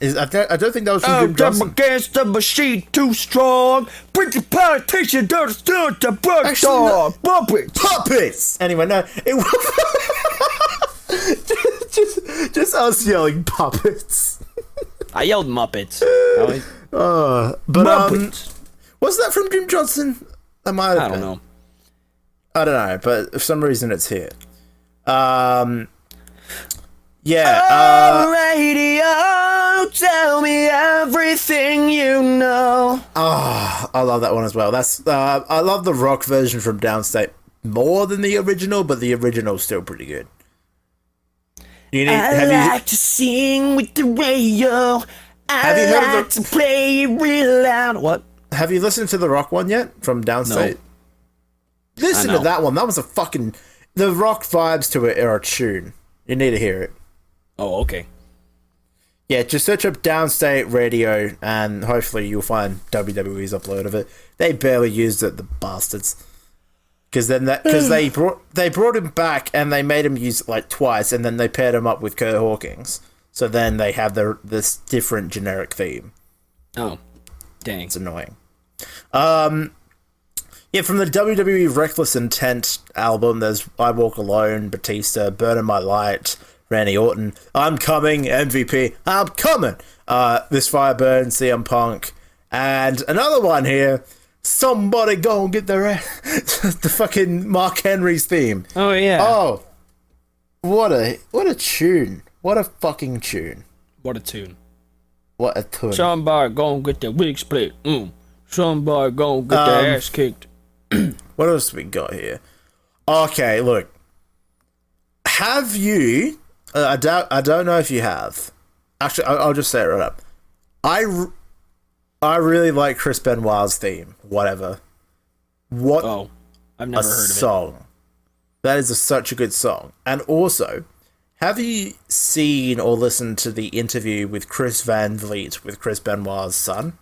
I don't think that was from Jim Johnston. Against the machine too strong. Bring the politician to the bird dog. Puppets! Anyway, no, it was just us yelling puppets. I yelled Muppets. But Muppets. Was that from Jim Johnston? That might have been. I don't know. I don't know, but for some reason it's here. Radio, tell me everything you know. I love that one as well. That's I love the rock version from Downstate more than the original, but the original's still pretty good. I like to sing with the radio. I like to play it real loud. What? Have you listened to the rock one yet from Downstate? No. Listen to that one. That was a fucking... The rock vibes to it are a tune. You need to hear it. Oh, okay. Yeah, just search up Downstate Radio and hopefully you'll find WWE's upload of it. They barely used it, the bastards. Because they brought him back and they made him use it like twice and then they paired him up with Kurt Hawkins. So then they have this different generic theme. Oh, dang. It's annoying. Yeah, from the WWE Reckless Intent album, there's I Walk Alone, Batista, Burning My Light, Randy Orton, I'm Coming, MVP, I'm Coming, This Fire Burns, CM Punk, and another one here, Somebody Go and Get Their ass, the fucking Mark Henry's theme. Oh, yeah. Oh, what a tune. What a fucking tune. What a tune. What a tune. Somebody go and get their wig split. Somebody go and get their ass kicked. What else we got here? Okay, look. Have you? I don't know if you have. Actually, I'll just say it right up. I really like Chris Benoit's theme. Whatever. What? Oh, I've never heard of it. Song. That is such a good song. And also, have you seen or listened to the interview with Chris Van Vliet with Chris Benoit's son?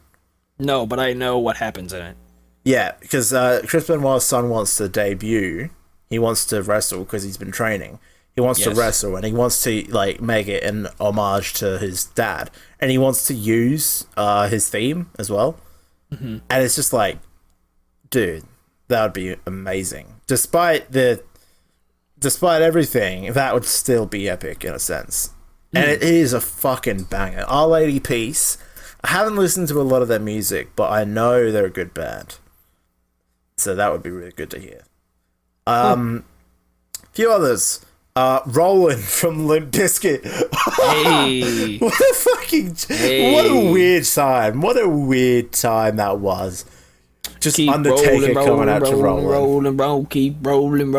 No, but I know what happens in it. Yeah, because Chris Benoit's son wants to debut. He wants to wrestle because he's been training. He wants to wrestle and he wants to like make it an homage to his dad. And he wants to use his theme as well. Mm-hmm. And it's just like, dude, that would be amazing. Despite everything, that would still be epic in a sense. And it is a fucking banger. Our Lady Peace. I haven't listened to a lot of their music, but I know they're a good band. So that would be really good to hear. A few others. Rollin' from Limp Bizkit. Hey. What a weird time. What a weird time that was. Just keep Undertaker coming out to Rollin'. Keep rolling.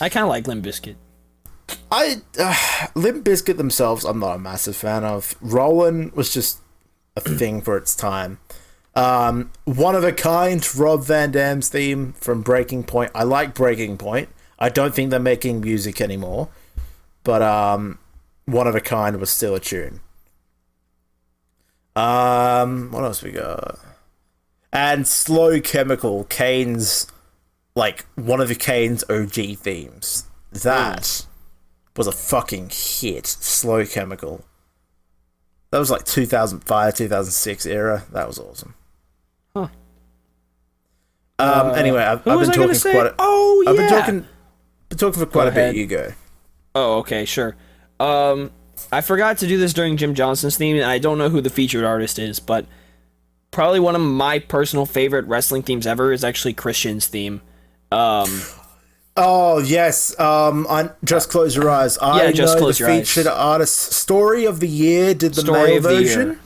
I kind of like Limp Bizkit. Limp Bizkit themselves, I'm not a massive fan of. Rollin' was just a thing for its time. One of a Kind, Rob Van Dam's theme from Breaking Point. I like Breaking Point. I don't think they're making music anymore, but One of a Kind was still a tune. What else we got? And Slow Chemical, Kane's, like, one of the Kane's OG themes. That was a fucking hit. Slow Chemical. That was like 2005, 2006 era. That was awesome. Huh. Anyway, I've been talking for quite I've been talking for quite a bit. You go. Oh, okay, sure. I forgot to do this during Jim Johnston's theme, and I don't know who the featured artist is, but probably one of my personal favorite wrestling themes ever is actually Christian's theme. Oh, yes. Just Close Your Eyes. I know the featured artist. Story of the Year did the male version,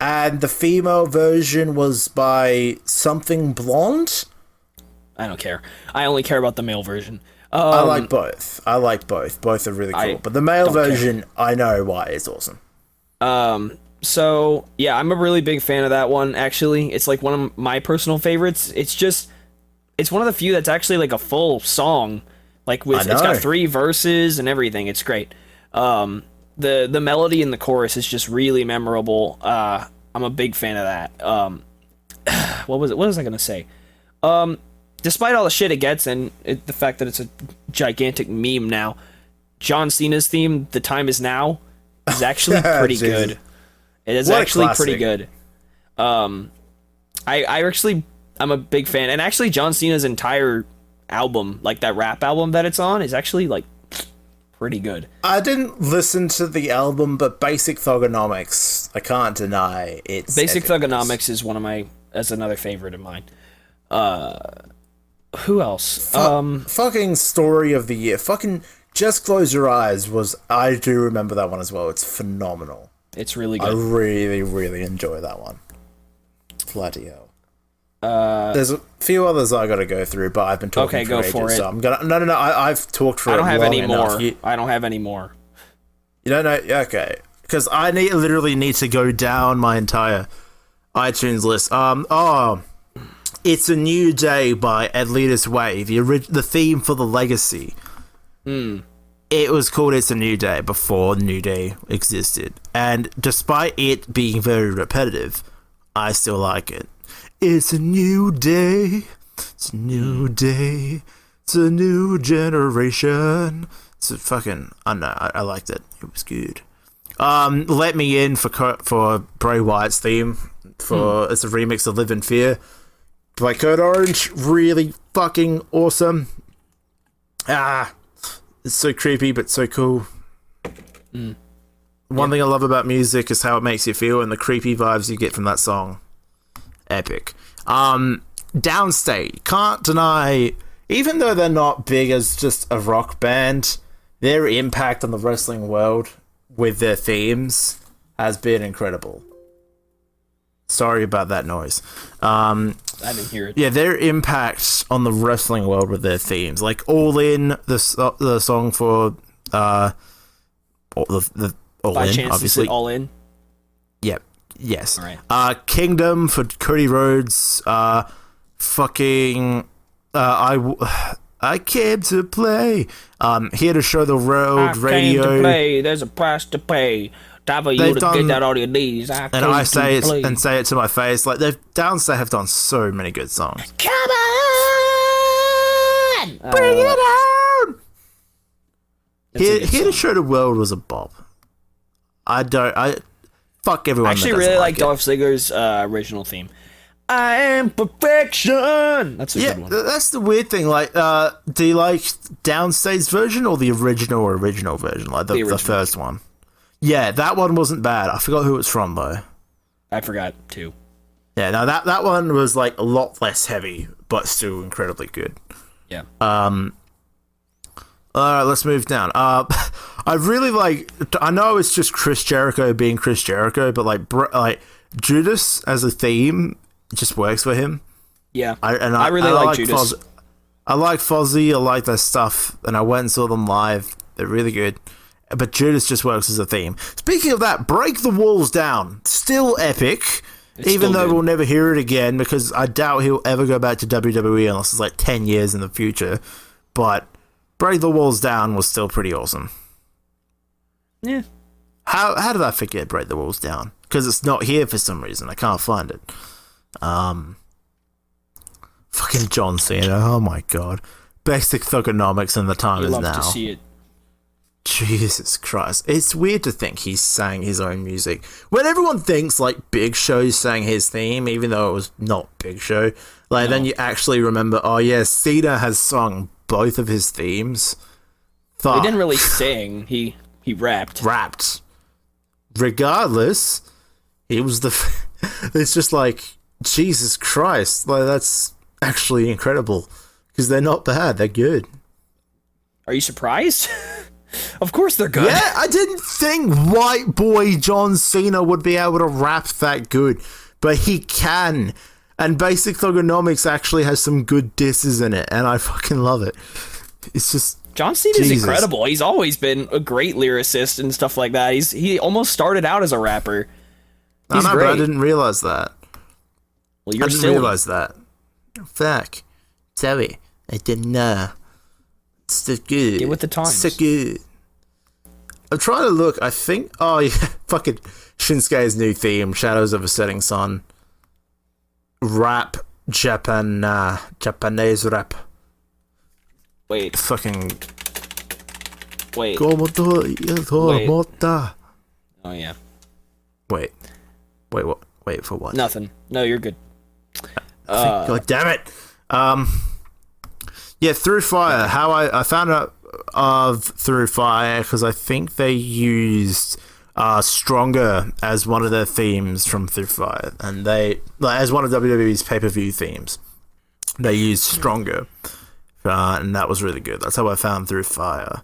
and the female version was by Something Blonde. I don't care. I only care about the male version. I like both. Both are really cool. But the male version, I know why it's awesome. So, yeah, I'm a really big fan of that one, actually. It's like one of my personal favorites. It's one of the few that's actually like a full song. Like it's got 3 verses and everything. It's great. The melody in the chorus is just really memorable. I'm a big fan of that. What was I gonna say? Despite all the shit it gets and the fact that it's a gigantic meme now, John Cena's theme, "The Time Is Now," is actually pretty good. It is actually pretty good. I'm a big fan, and actually John Cena's entire album, like that rap album that it's on, is actually like pretty good. I didn't listen to the album, but Basic Thugonomics, I can't deny it's Basic Thugonomics is as another favorite of mine. Who else? Fucking Story of the Year. Fucking Just Close Your Eyes I do remember that one as well. It's phenomenal. It's really good. I really, really enjoy that one. Bloody hell. There's a few others I gotta go through, but I've been talking for ages, for it. So I'm gonna. No. I've talked for. I don't have any more. I don't have any more. You don't know? Okay, because I literally need to go down my entire iTunes list. It's a New Day by Atletus Way, the theme for the Legacy. It was called It's a New Day before New Day existed, and despite it being very repetitive, I still like it. It's a new day. It's a new day. It's a new generation. It's a fucking. I don't know. I liked it. It was good. Let Me In for Bray Wyatt's theme. It's a remix of Live in Fear by Code Orange. Really fucking awesome. It's so creepy but so cool. One thing I love about music is how it makes you feel and the creepy vibes you get from that song. Epic. Downstate, can't deny, even though they're not big as just a rock band, their impact on the wrestling world with their themes has been incredible. Sorry about that noise. I didn't hear it. Yeah, their impact on the wrestling world with their themes, like All In, the song for the All By In, chance, obviously. All In. Yep. Yes. All right. Kingdom for Cody Rhodes. Fucking. I came to play. Here to show the road. Radio. I came to play. There's a price to pay. Time for you to get that on your knees. I say it to my face. Like Downstate have done so many good songs. Come on, bring it on. Here to show the world was a bop. Fuck everyone. I actually really like Dolph Ziggler's original theme. I am perfection. That's a good one. That's the weird thing. Like, do you like Downstate's version or the original version? Like the first one. Yeah, that one wasn't bad. I forgot who it's from though. I forgot too. Yeah, no, that one was like a lot less heavy, but still incredibly good. Yeah. All right, let's move down. I really like. I know it's just Chris Jericho being Chris Jericho, but like Judas as a theme just works for him. Yeah, I really like Judas. I like Fozzy. I like their stuff, and I went and saw them live. They're really good. But Judas just works as a theme. Speaking of that, Break the Walls Down. Still epic. Even though we'll never hear it again, because I doubt he'll ever go back to WWE unless it's like 10 years in the future. But Break the Walls Down was still pretty awesome. Yeah. How did I forget Break the Walls Down? Because it's not here for some reason. I can't find it. Fucking John Cena. Oh my god. Basic thugonomics and the time is now. Love to see it. Jesus Christ. It's weird to think he sang his own music. When everyone thinks, like, Big Show sang his theme, even though it was not Big Show, like, then you actually remember, oh yeah, Cena has sung both of his themes. He didn't really sing. He rapped. Rapped. Regardless, he was it's just like, Jesus Christ. Like, that's actually incredible. Because they're not bad. They're good. Are you surprised? Of course they're good. Yeah, I didn't think white boy John Cena would be able to rap that good, but he can. And Basic Thugonomics actually has some good disses in it, and I fucking love it. It's just... John Cena's incredible. He's always been a great lyricist and stuff like that. He almost started out as a rapper. He's great. But I didn't realize that. Well, you're I didn't realize that. Fuck. Sorry. I didn't know. It's so good. Get with the times. So good. I'm trying to look. I think... Oh, yeah. Fucking Shinsuke's new theme, Shadows of a Setting Sun. Rap. Japanese rap. Wait. Fucking... Wait. Wait. Oh, yeah. Wait, what? Wait, for what? Nothing. No, you're good. God damn it. Yeah, Through Fire. How I found out of Through Fire because I think they used Stronger as one of their themes from Through Fire, and they as one of WWE's pay-per-view themes. They used Stronger, and that was really good. That's how I found Through Fire.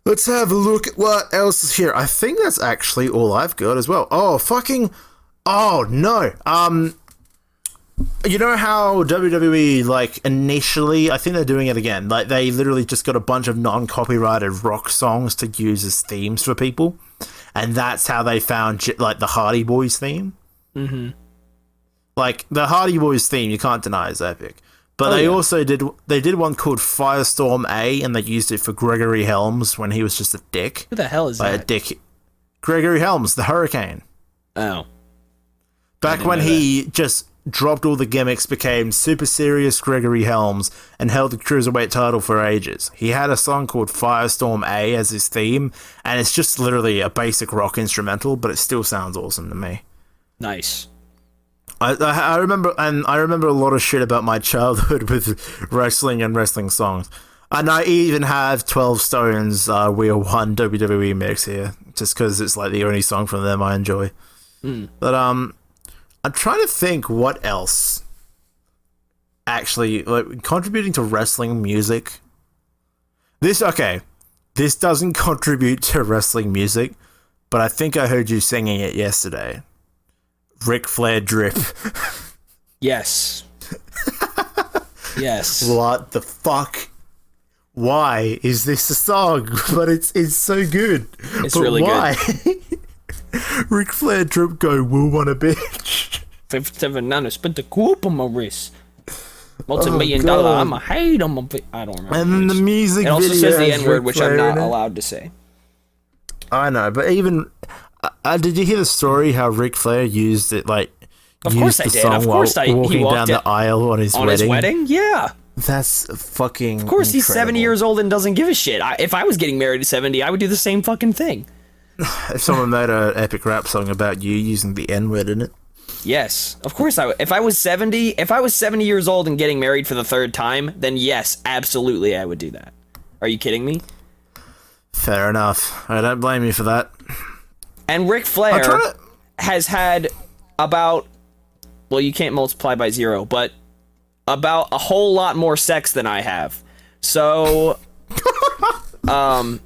Let's have a look at what else is here. I think that's actually all I've got as well. Oh no. You know how WWE, like, initially, I think they're doing it again, like, they literally just got a bunch of non-copyrighted rock songs to use as themes for people, and that's how they found, like, the Hardy Boys theme? Mm-hmm. Like, the Hardy Boys theme, you can't deny, is epic. But also did one called Firestorm A, and they used it for Gregory Helms when he was just a dick. Who the hell is like that? A dick. Gregory Helms, the Hurricane. Oh. Back when he just dropped all the gimmicks, became super serious Gregory Helms, and held the Cruiserweight title for ages. He had a song called Firestorm A as his theme, and it's just literally a basic rock instrumental, but it still sounds awesome to me. Nice. I remember a lot of shit about my childhood with wrestling and wrestling songs. And I even have 12 Stones Wheel 1 WWE mix here, just because it's like the only song from them I enjoy. But I'm trying to think what else actually, like, contributing to wrestling music. This doesn't contribute to wrestling music, but I think I heard you singing it yesterday. Ric Flair Drip. Yes. Yes. What the fuck? Why is this a song? But it's so good. It's really good. Ric Flair Drip go woo on a bitch. 57 nanos spent a coop on my wrist. Multi-million-dollar, I'm a hate on my... I don't remember. And then the music video. It also says the N-word, which I'm not allowed to say. I know, but even... did you hear the story how Ric Flair used it, like... Of course I did. Of course he walking walked down the aisle on his wedding? On his wedding? Yeah. That's fucking Of course incredible. He's 70 years old and doesn't give a shit. If I was getting married at 70, I would do the same fucking thing. If someone made an epic rap song about you using the N-word in it. Yes, of course I would. If I was 70 years old and getting married for the third time, then yes, absolutely I would do that. Are you kidding me? Fair enough. I don't blame you for that. And Ric Flair has had about, well, you can't multiply by 0, but about a whole lot more sex than I have. So, the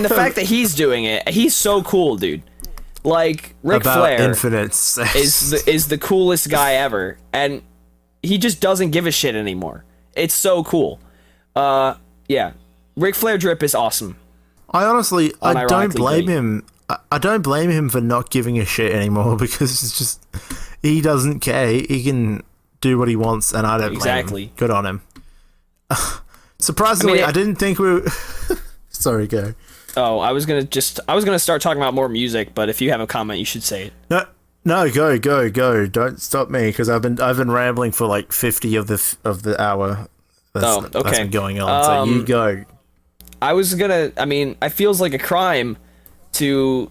fact that he's doing it, he's so cool, dude. Like, Ric Flair infinite sex. is the coolest guy ever, and he just doesn't give a shit anymore. It's so cool. Yeah, Ric Flair Drip is awesome. I honestly, I don't blame him. I don't blame him for not giving a shit anymore, because it's just, he doesn't care. He can do what he wants, and I don't blame him. Good on him. Surprisingly, I didn't think we were... Sorry, go. Oh, I was gonna start talking about more music, but if you have a comment, you should say it. No, go. Don't stop me, because I've been rambling for like 50 of the hour. That's been going on. So you go. It feels like a crime to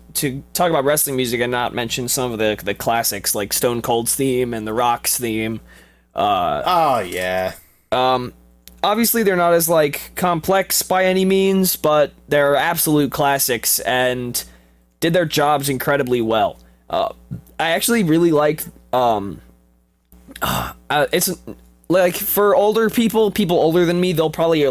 talk about wrestling music and not mention some of the classics like Stone Cold's theme and The Rock's theme. Oh yeah. Obviously they're not as like complex by any means, but they're absolute classics and did their jobs incredibly well. I actually really like it's like for older people older than me, they'll probably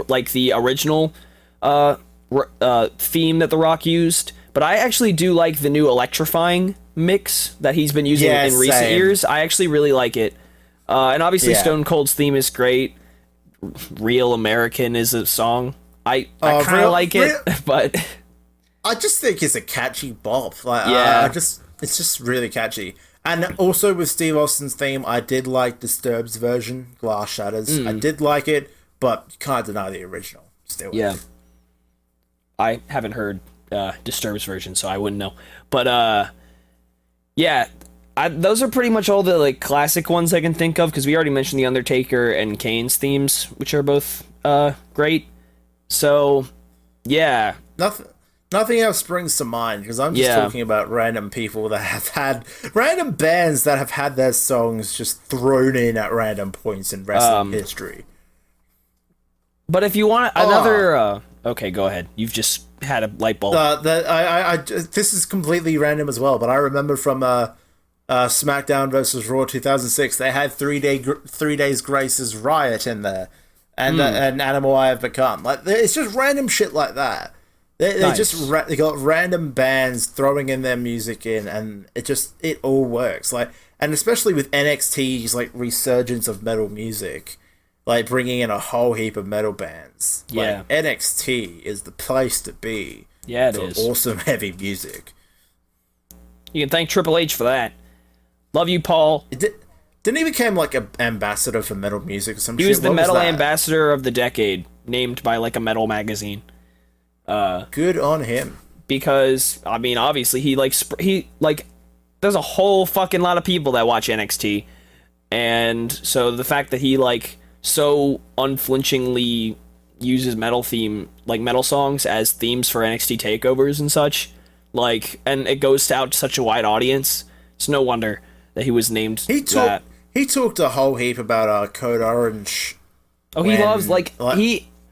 like the original theme that The Rock used, but I actually do like the new electrifying mix that he's been using in recent years. I actually really like it. And obviously Stone Cold's theme is great. Real American is a song. I kind of like it, but I just think it's a catchy bop. Like, it's just really catchy. And also with Steve Austin's theme, I did like Disturbed's version, Glass Shatters. I did like it, but you can't deny the original. Still, I haven't heard Disturbed's version, so I wouldn't know. But those are pretty much all the like classic ones I can think of, because we already mentioned the Undertaker and Kane's themes, which are both great. So yeah, nothing else springs to mind, because I'm just talking about random people that have had random bands that have had their songs just thrown in at random points in wrestling history. But if you want another, okay, go ahead. You've just had a light bulb. This is completely random as well, but I remember from SmackDown versus Raw 2006, they had 3 Days Grace's Riot in there, and Animal I Have Become. Like, it's just random shit like that. They got random bands throwing in their music in, and it all works. Like, and especially with NXT's like resurgence of metal music, like bringing in a whole heap of metal bands. Like, NXT is the place to be. Yeah, it is. Awesome heavy music. You can thank Triple H for that. Love you, Paul. Didn't he become like an ambassador for metal music or something? He was the metal ambassador of the decade, named by like a metal magazine. Good on him. Because I mean, obviously he there's a whole fucking lot of people that watch NXT, and so the fact that he like so unflinchingly uses metal songs as themes for NXT takeovers and such, like, and it goes out to such a wide audience, it's no wonder that he was named that. He talked a whole heap about Code Orange. Oh, he loves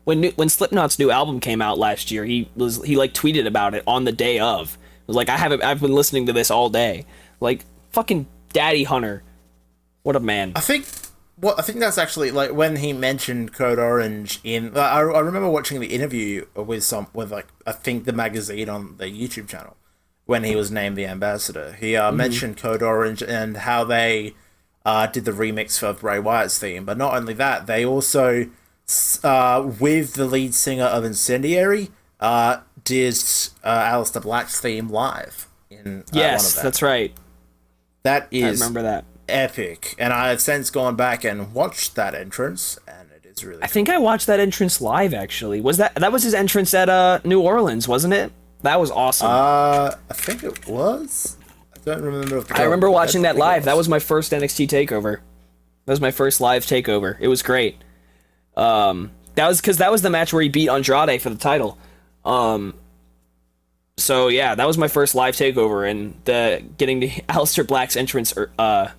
when Slipknot's new album came out last year, he like tweeted about it on the day of. It was like, I've been listening to this all day. Like, fucking Daddy Hunter. What a man. I think that's actually like when he mentioned Code Orange in. I remember watching the interview with I think the magazine on the YouTube channel when he was named the ambassador. He mentioned Code Orange and how they did the remix for Bray Wyatt's theme. But not only that, they also with the lead singer of Incendiary did Aleister Black's theme live in yes, one of them. That's right. That is, I remember that. Epic, and I have since gone back and watched that entrance, and it is really. I think I watched that entrance live. Actually, that was his entrance at New Orleans, wasn't it? That was awesome. I think it was. I don't remember. I remember watching that live. That was my first NXT takeover. That was my first live takeover. It was great. That was the match where he beat Andrade for the title. So yeah, that was my first live takeover, and getting to Aleister Black's entrance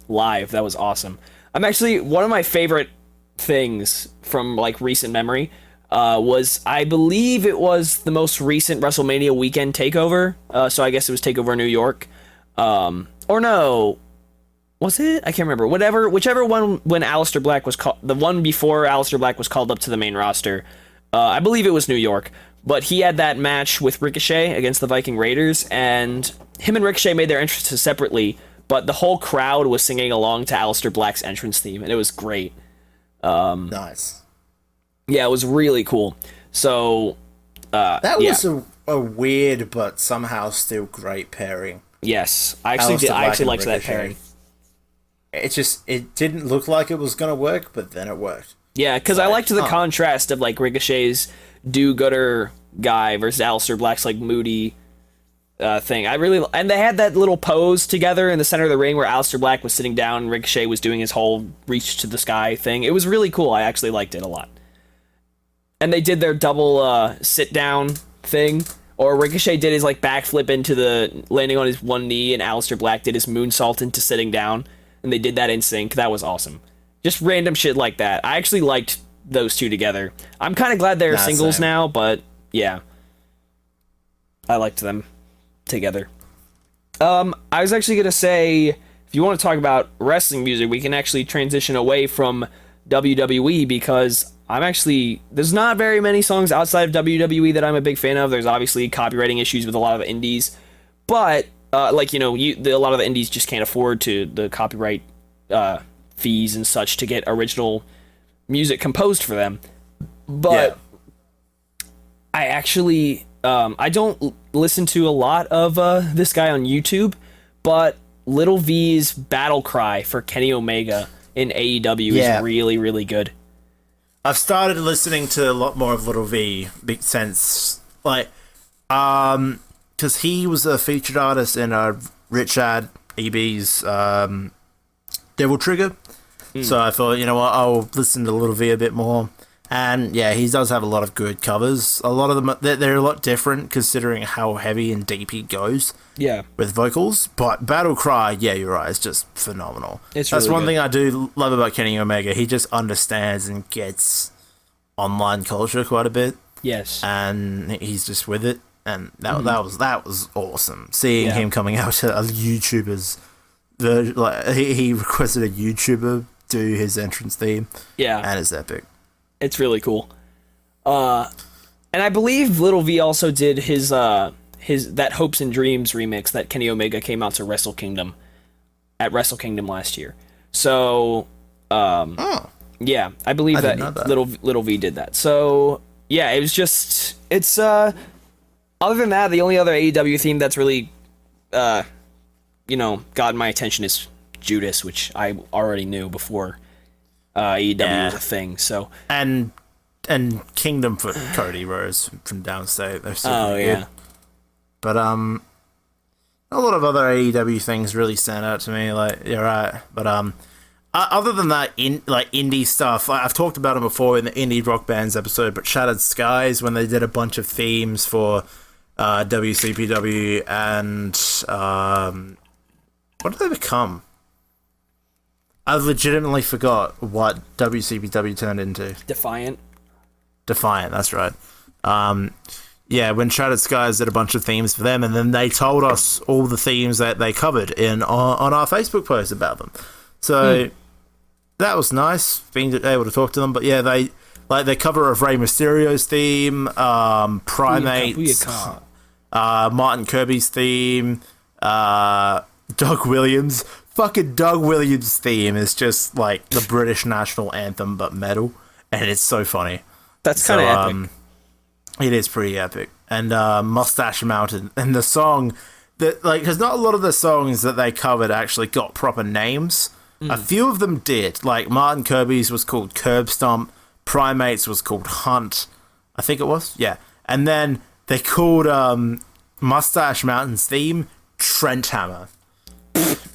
live, that was awesome. I'm actually, one of my favorite things from like recent memory was, I believe it was the most recent WrestleMania weekend takeover. So I guess it was Takeover New York, or no, was it? I can't remember. Whichever one when Aleister Black was the one before Aleister Black was called up to the main roster. I believe it was New York. But he had that match with Ricochet against the Viking Raiders, and him and Ricochet made their entrances separately, but the whole crowd was singing along to Aleister Black's entrance theme, and it was great. Nice. Yeah, it was really cool. So, that was a weird but somehow still great pairing. Yes, I actually liked that pairing. It didn't look like it was going to work, but then it worked. Yeah, because I liked the contrast of like Ricochet's do-gooder guy versus Aleister Black's like moody thing. And they had that little pose together in the center of the ring where Aleister Black was sitting down and Ricochet was doing his whole reach to the sky thing. It was really cool. I actually liked it a lot. And they did their double sit down thing, or Ricochet did his like backflip into the landing on his one knee, and Aleister Black did his moonsault into sitting down, and they did that in sync. That was awesome. Just random shit like that. I actually liked those two together. I'm kind of glad they're singles now, but yeah, I liked them together. I was actually gonna say, if you want to talk about wrestling music, we can actually transition away from WWE, because there's not very many songs outside of WWE that I'm a big fan of. There's obviously copywriting issues with a lot of the indies, but a lot of the indies just can't afford the copyright fees and such to get original music composed for them. But I actually I don't listen to a lot of this guy on YouTube, but Little V's battle cry for Kenny Omega in AEW is really, really good. I've started listening to a lot more of Little V since, like, because he was a featured artist in Richard EB's Devil Trigger. So I thought, you know what, I'll listen to Little V a bit more. And yeah, he does have a lot of good covers. A lot of them, they're a lot different considering how heavy and deep he goes. Yeah. With vocals. But Battle Cry, yeah, you're right, it's just phenomenal. That's really one thing I do love about Kenny Omega. He just understands and gets online culture quite a bit. Yes. And he's just with it. And that was awesome. Seeing him coming out to a YouTuber's he requested a YouTuber do his entrance theme. Yeah. And it's epic. It's really cool. And I believe Little V also did his that Hopes and Dreams remix that Kenny Omega came out to Wrestle Kingdom at Wrestle Kingdom last year. So yeah, I believe that Little V did that. So yeah, it was just other than that, the only other AEW theme that's really got my attention is Judas, which I already knew before AEW was a thing. So and Kingdom for Cody Rhodes from Downstate. They're super good. But a lot of other AEW things really stand out to me. Like, you're right. But other than that, indie stuff, I've talked about them before in the indie rock bands episode. But Shattered Skies, when they did a bunch of themes for WCPW and what did they become? I legitimately forgot what WCPW turned into. Defiant, that's right. Yeah, when Shattered Skies did a bunch of themes for them, and then they told us all the themes that they covered on our Facebook post about them. So that was nice, being able to talk to them. But yeah, they their cover of Rey Mysterio's theme, Primates, Martin Kirby's theme, Doug Williams. Fucking Doug Williams' theme is just like the British national anthem, but metal, and it's so funny. That's kind of epic. It is pretty epic. And Mustache Mountain, and the song that because not a lot of the songs that they covered actually got proper names. A few of them did. Like Martin Kirby's was called Curb Stomp, Primates was called Hunt, I think it was. Yeah, and then they called Mustache Mountain's theme Trent Hammer.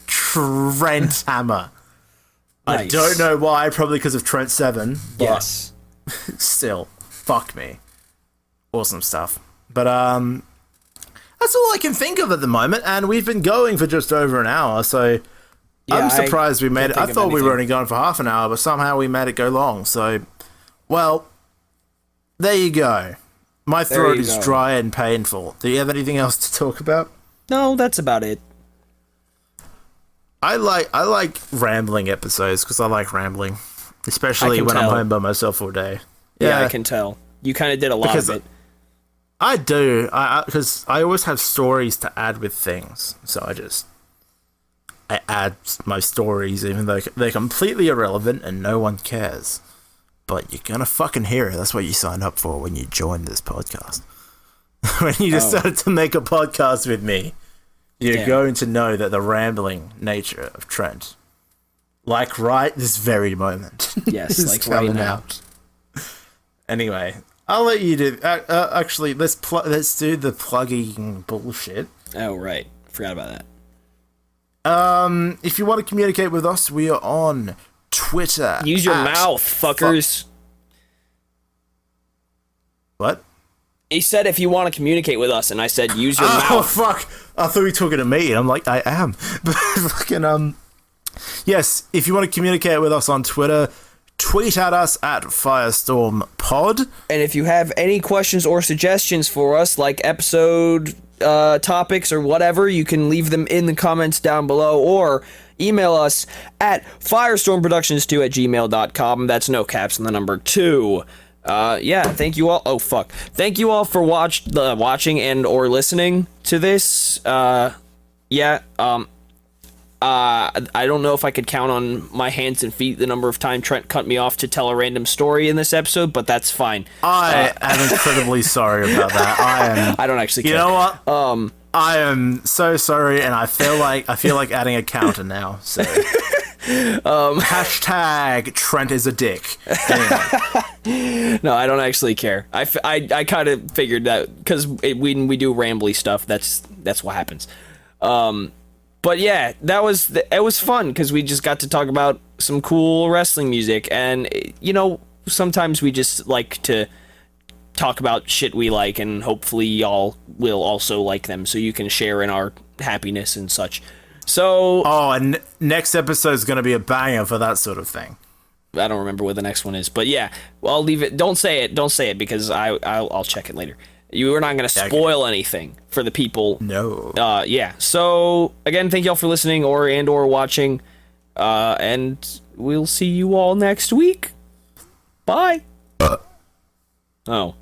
Trent Hammer. Nice. I don't know why, probably because of Trent 7. But yes. Still, fuck me. Awesome stuff. But that's all I can think of at the moment, and we've been going for just over an hour, so I'm surprised we made it. I thought we were only going for half an hour, but somehow we made it go long. So, well, there you go. My throat is dry and painful. Do you have anything else to talk about? No, that's about it. I like rambling episodes because I like rambling, especially when I'm home by myself all day. Yeah, I can tell. You kind of did a lot of it. I do, because I always have stories to add with things, so I add my stories even though they're completely irrelevant and no one cares. But you're gonna fucking hear it. That's what you signed up for when you joined this podcast. When you decided to make a podcast with me. You're going to know that the rambling nature of Trent Like right this very moment. Yes, It's like right coming now. out. Anyway, I'll let you do. Actually, let's do the plugging bullshit. Oh, right. Forgot about that. If you want to communicate with us, we are on Twitter. Use your mouth, fuckers. What? He said if you want to communicate with us, and I said use your Oh, mouth. fuck. I thought you were talking to me. I'm like, I am. Fucking, yes, if you want to communicate with us on Twitter, tweet at us at FireStorm Pod. And if you have any questions or suggestions for us, like episode topics or whatever, you can leave them in the comments down below or email us at firestormproductions2@gmail.com. That's no caps in the number 2. Yeah, thank you all. Oh, fuck. Thank you all for watching and or listening to this. I don't know if I could count on my hands and feet the number of times Trent cut me off to tell a random story in this episode, but that's fine. I am incredibly sorry about that. I don't actually care. You know what? I am so sorry, and I feel like adding a counter now. So, hashtag Trent is a dick. Anyway. No, I don't actually care. I kind of figured that because when we do rambly stuff, that's what happens. But yeah, it was fun because we just got to talk about some cool wrestling music, and you know, sometimes we just like to talk about shit we like, and hopefully y'all will also like them, so you can share in our happiness and such. So, and next episode is going to be a banger for that sort of thing. I don't remember what the next one is, but yeah, well, I'll leave it. Don't say it because I'll check it later. You are not going to spoil anything for the people. No. Yeah. So again, thank y'all for listening or watching, and we'll see you all next week. Bye. Oh.